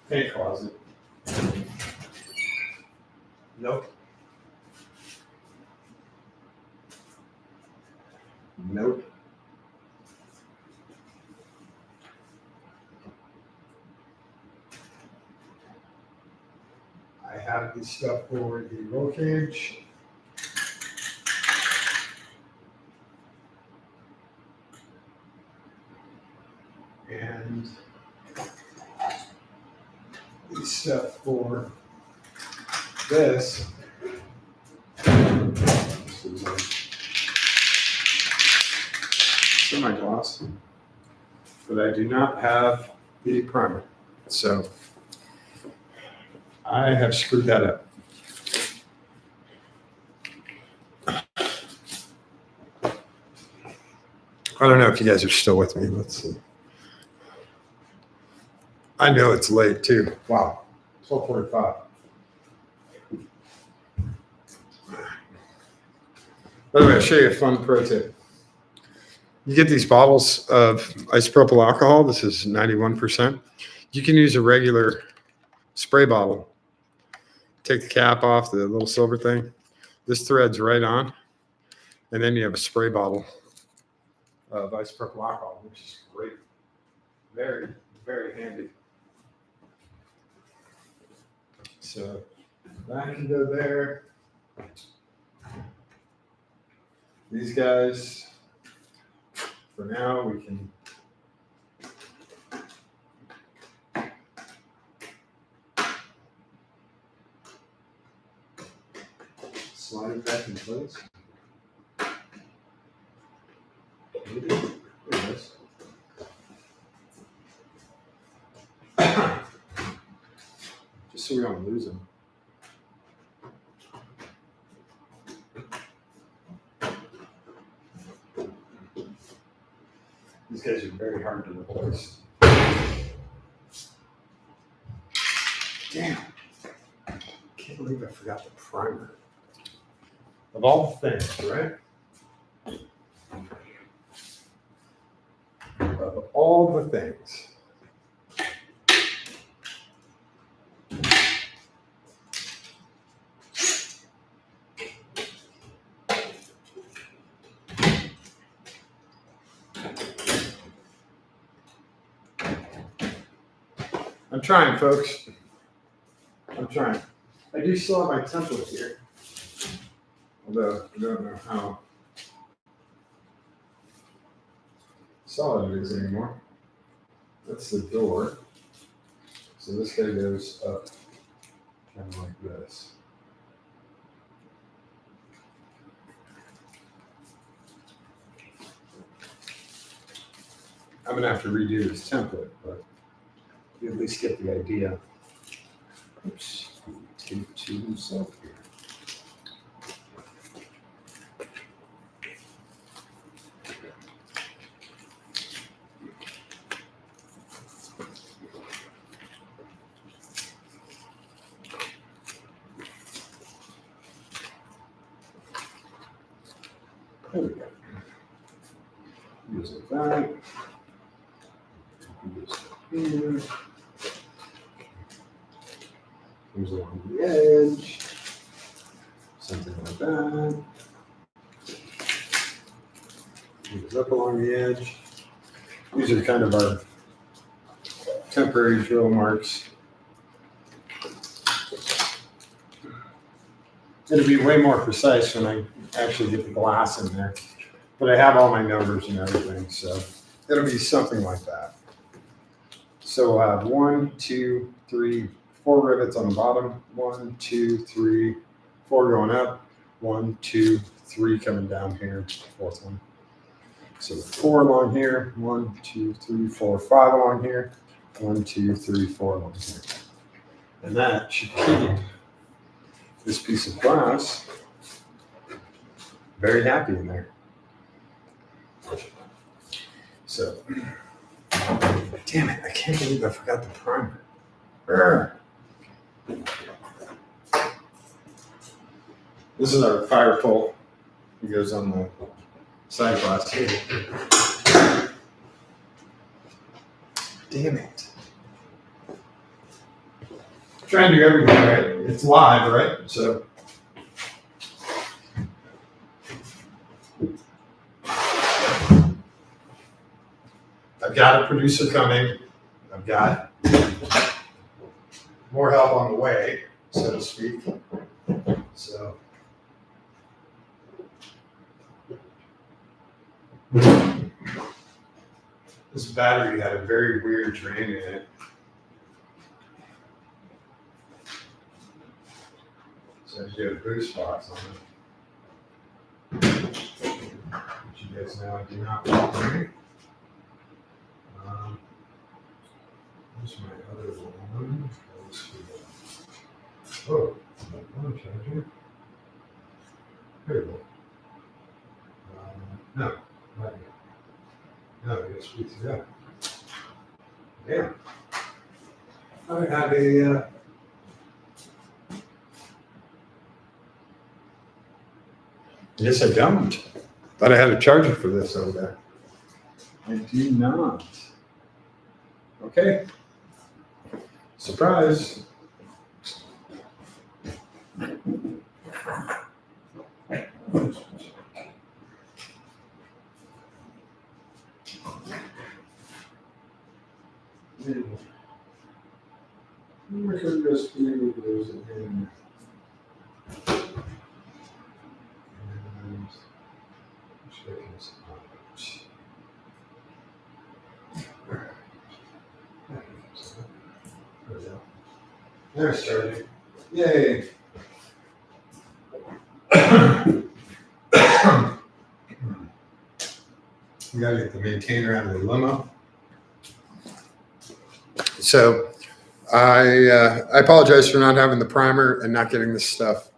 Speaker 1: paint closet. Nope. Nope. got the stuff for the roll cage. And the stuff for this. This is a semi-gloss, but I do not have the primer. So I have screwed that up. I don't know if you guys are still with me. Let's see. I know it's late too. Wow, 12:45. By the way, I'll show you a fun pro tip. You get these bottles of isopropyl alcohol. This is 91%. You can use a regular spray bottle. Take the cap off, the little silver thing. This threads right on. And then you have a spray bottle of isopropyl alcohol, which is great. Very, very handy. So that can go there. These guys, for now, we can slide it back in place. Maybe. There it is. Just so we don't lose them. These guys are very hard to replace. Damn. Can't believe I forgot the primer. Of all the things, right? Of all the things. I'm trying, folks. I'm trying. I do still have my template here. Although I don't know how solid it is anymore. That's the door. So this guy goes up kind of like this. I'm going to have to redo this template, but you at least get the idea. Oops, tape to himself here. There we go. Use it that. Use it here. Here's along the edge. Something like that. Use up along the edge. These are kind of our temporary drill marks. It'll be way more precise when I actually get the glass in there. But I have all my numbers and everything, so it'll be something like that. So we'll have 1, 2, 3, 4 rivets on the bottom. 1, 2, 3, 4 going up. 1, 2, 3 coming down here. Fourth one. So 4 along here. 1, 2, 3, 4, 5 along here. 1, 2, 3, 4 along here. And that should keep this piece of glass very happy in there. So, damn it, I can't believe I forgot the primer. Urgh. This is our fire pole. It goes on the side glass here. Damn it. Trying to do everything right. It's live, right? So. I've got a producer coming. I've got more help on the way, so to speak. speak. So this battery had a very weird drain in it. So I did a boost box on it. Which you guys know I do not want to bring. Where's my other one? Oh, phone charger. There we go. No, not yet. No, I guess we do that. Damn. I have a. Yes, I don't. Thought I had a charger for this over there. I do not. Okay. Surprise. Where could this be? There's an in. And check this out. There we go. There's charging. Yay. We gotta get the maintainer out of the limo. So I apologize for not having the primer and not getting this stuff,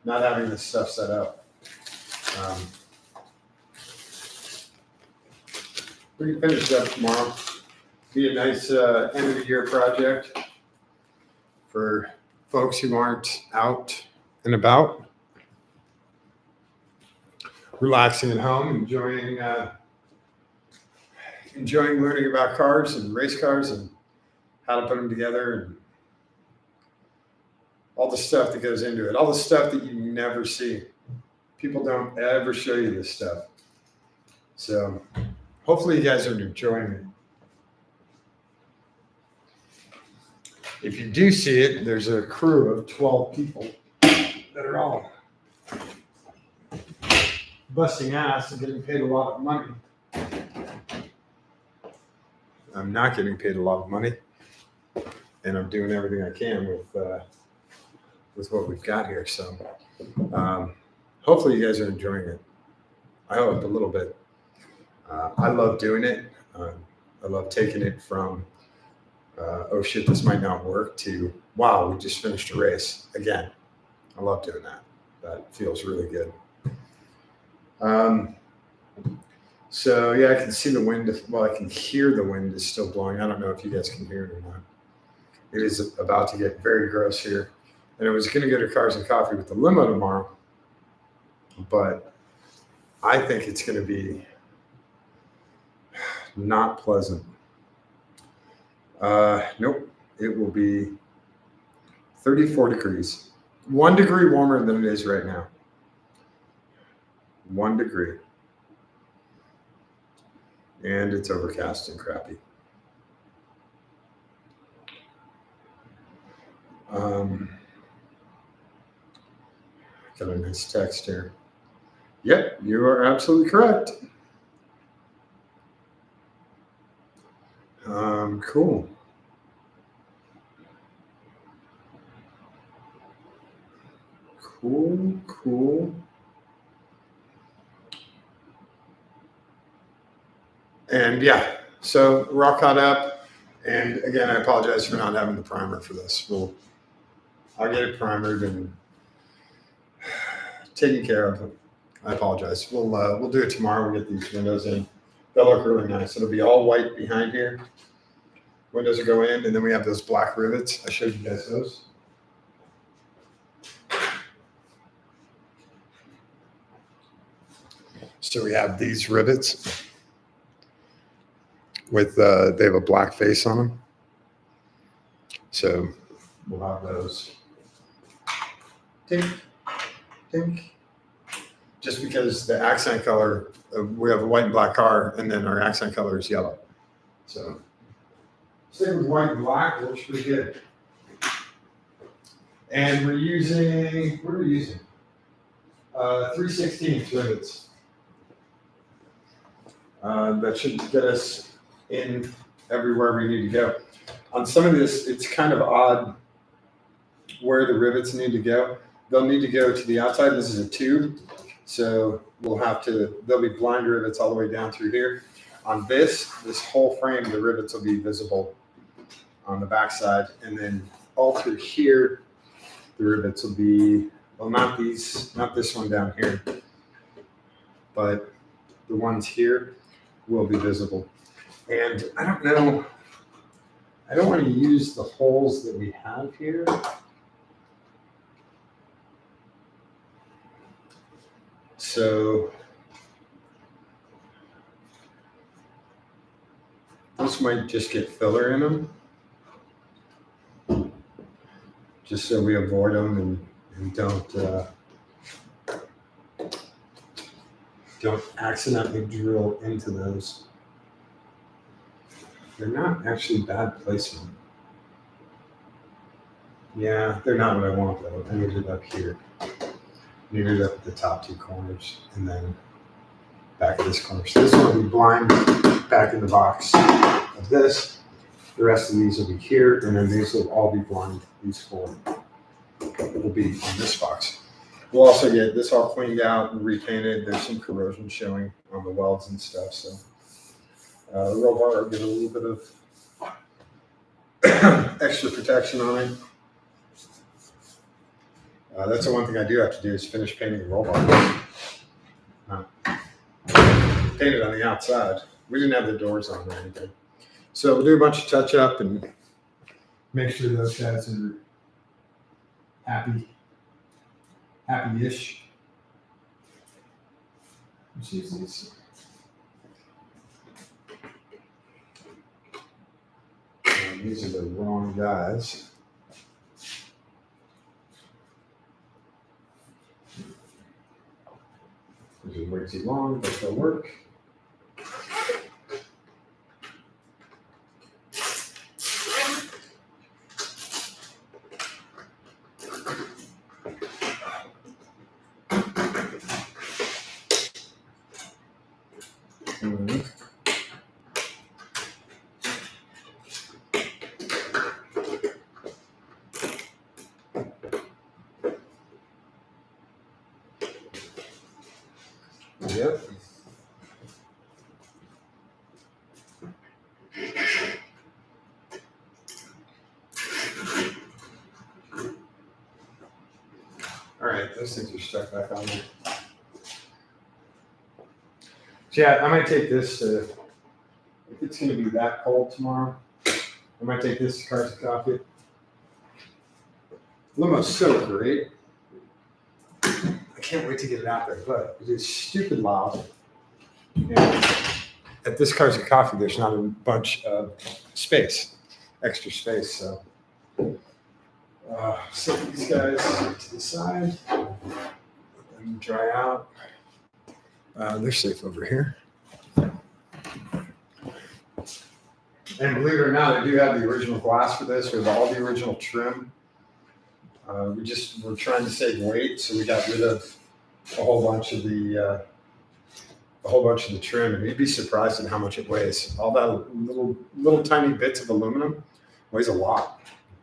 Speaker 1: not having this stuff set up. We can finish it up tomorrow. Be a nice end of the year project for folks who aren't out and about, relaxing at home, enjoying learning about cars and race cars and how to put them together and all the stuff that goes into it, all the stuff that you never see. People don't ever show you this stuff. So hopefully you guys are enjoying it. If you do see it, there's a crew of 12 people that are all busting ass and getting paid a lot of money. I'm not getting paid a lot of money, and I'm doing everything I can with what we've got here. So hopefully you guys are enjoying it. I hope a little bit. I love doing it. I love taking it from, oh shit, this might not work, to, wow, we just finished a race again. I love doing that. That feels really good. So yeah, I can see the wind. Well, I can hear the wind is still blowing. I don't know if you guys can hear it or not. It is about to get very gross here. And I was going to go to Cars and Coffee with the limo tomorrow, but I think it's going to be not pleasant. Nope. It will be 34 degrees, 1 degree warmer than it is right now. 1 degree. And it's overcast and crappy. Got a nice text here. Yep, you are absolutely correct. Cool. Cool. And yeah, so we're all caught up. And again, I apologize for not having the primer for this. I'll get it primered and taken care of. I apologize. We'll do it tomorrow. We'll get these windows in. They'll look really nice. It'll be all white behind here. Windows will go in, and then we have those black rivets. I showed you guys those. So we have these rivets with they have a black face on them. So we'll have those. Tink, tink. Just because the accent color, we have a white and black car, and then our accent color is yellow. So stay with white and black, looks pretty good. And we're using, what are we using? 3/16 rivets. That should get us in everywhere we need to go. On some of this, it's kind of odd where the rivets need to go. They'll need to go to the outside. This is a tube, so there'll be blind rivets all the way down through here. On this whole frame, the rivets will be visible on the backside, and then all through here, the rivets will be, well, not this one down here, but the ones here will be visible. And I don't know, I don't want to use the holes that we have here. So this might just get filler in them, just so we avoid them and don't accidentally drill into those. They're not actually bad placement. Yeah, they're not what I want though. I need it up here. I need it up at the top two corners and then back of this corner. So this one will be blind back in the box of this. The rest of these will be here, and then these will all be blind. These four will be on this box. We'll also get this all cleaned out and repainted. There's some corrosion showing on the welds and stuff, so the roll bar will get a little bit of extra protection on it. That's the one thing I do have to do is finish painting the roll bar. Paint it on the outside. We didn't have the doors on or anything. So we'll do a bunch of touch up and make sure those guys are happy-ish. Let's use these. And these are the wrong guys. This is way too long, but they'll work. Yep. All right, those things are stuck back on there. So yeah, I might take this, if it's going to be that cold tomorrow, I might take this to Cars of Coffee. Limo's so great. I can't wait to get it out there, but it is stupid loud. And at this Cars of Coffee, there's not a bunch of extra space. So set these guys to the side, let them dry out. They're safe over here. And believe it or not, I do have the original glass for this with all the original trim. We're trying to save weight, so we got rid of a whole bunch of the trim, and you'd be surprised at how much it weighs. All that little tiny bits of aluminum weighs a lot.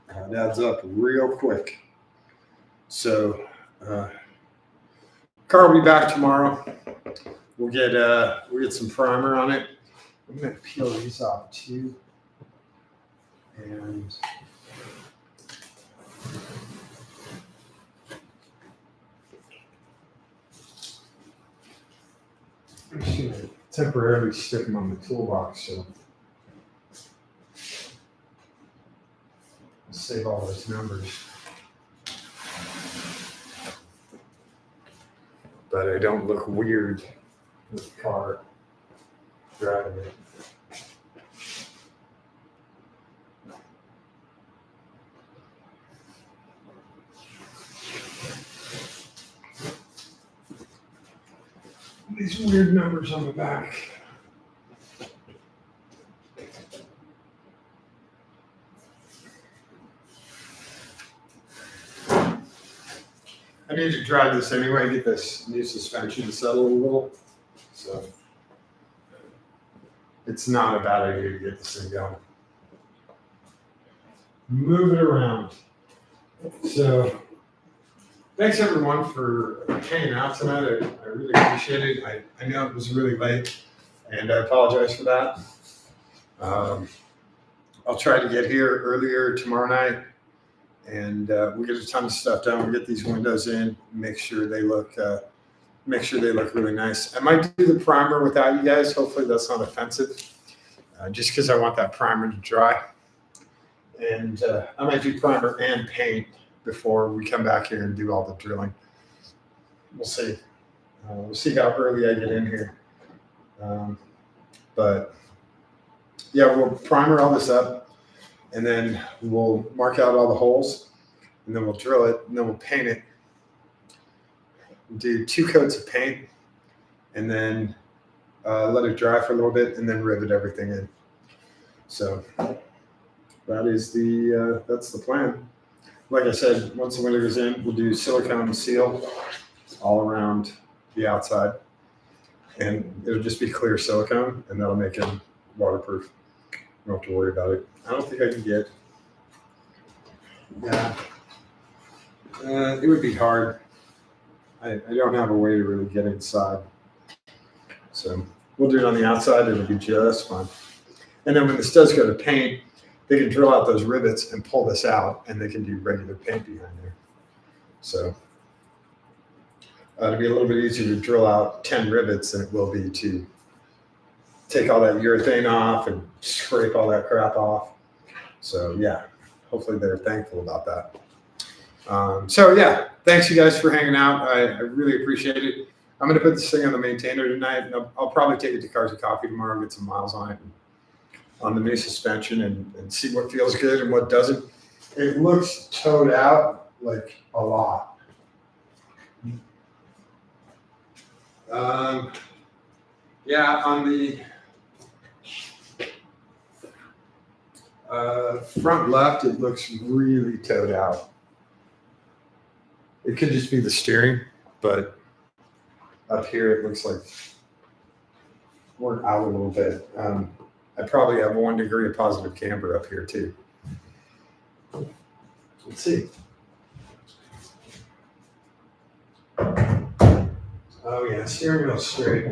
Speaker 1: It adds up real quick. So, car will be back tomorrow. We'll get some primer on it. I'm gonna peel these off too, and I'm just going to temporarily stick them on the toolbox, so I'll save all those numbers. But I don't look weird with the car driving it. These weird numbers on the back. need to dry this anyway, get this new suspension to settle a little. So it's not a bad idea to get this thing going. Move it around. So thanks everyone for hanging out tonight. I really appreciate it. I know it was really late, and I apologize for that. I'll try to get here earlier tomorrow night, and we'll get a ton of stuff done. We'll get these windows in, make sure they look really nice. I might do the primer without you guys. Hopefully that's not offensive, just because I want that primer to dry. And I might do primer and paint before we come back here and do all the drilling. We'll see. We'll see how early I get in here. But yeah, we'll primer all this up, and then we'll mark out all the holes, and then we'll drill it, and then we'll paint it. Do 2 coats of paint, and then let it dry for a little bit, and then rivet everything in. So that is that's the plan. Like I said, once the window goes in, we'll do silicone seal all around the outside, and it'll just be clear silicone, and that'll make it waterproof. You don't have to worry about it. I don't think I can get. Yeah, it would be hard. I don't have a way to really get inside, so we'll do it on the outside. It'll be just fine. And then when this does go to paint, they can drill out those rivets and pull this out, and they can do regular paint behind there. So it'll be a little bit easier to drill out 10 rivets than it will be to take all that urethane off and scrape all that crap off. So yeah, hopefully they're thankful about that. So yeah, thanks you guys for hanging out. I really appreciate it. I'm going to put this thing on the maintainer tonight, and I'll probably take it to Cars and Coffee tomorrow, get some miles on it, and on the new suspension, and see what feels good and what doesn't. It looks towed out like a lot. Yeah, on the front left, it looks really towed out. It could just be the steering, but up here it looks like we're out a little bit. I probably have 1 degree of positive camber up here too. Let's see. Oh yeah, steering wheel's straight.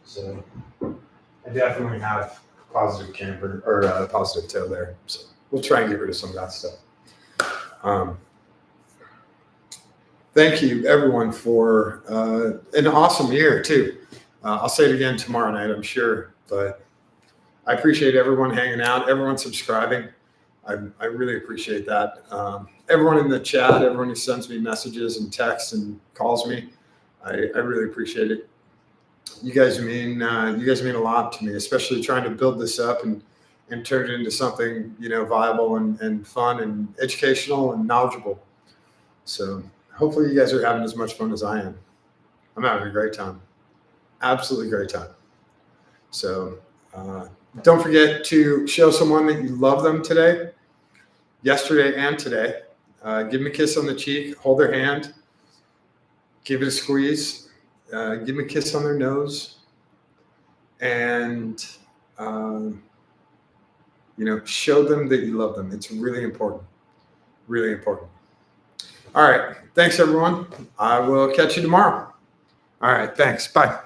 Speaker 1: So I definitely have positive camber or positive toe there. So we'll try and get rid of some of that stuff. Thank you everyone for an awesome year too. I'll say it again tomorrow night, I'm sure, but I appreciate everyone hanging out, everyone subscribing. I really appreciate that. Everyone in the chat, everyone who sends me messages and texts and calls me, I really appreciate it. You guys mean a lot to me, especially trying to build this up and turn it into something, viable and fun and educational and knowledgeable. So hopefully you guys are having as much fun as I am. I'm having a great time. Absolutely great time. So don't forget to show someone that you love them today, yesterday and today. Give them a kiss on the cheek, hold their hand, give it a squeeze, give them a kiss on their nose, and show them that you love them. It's really important. Really important. All right. Thanks, everyone. I will catch you tomorrow. All right. Thanks. Bye.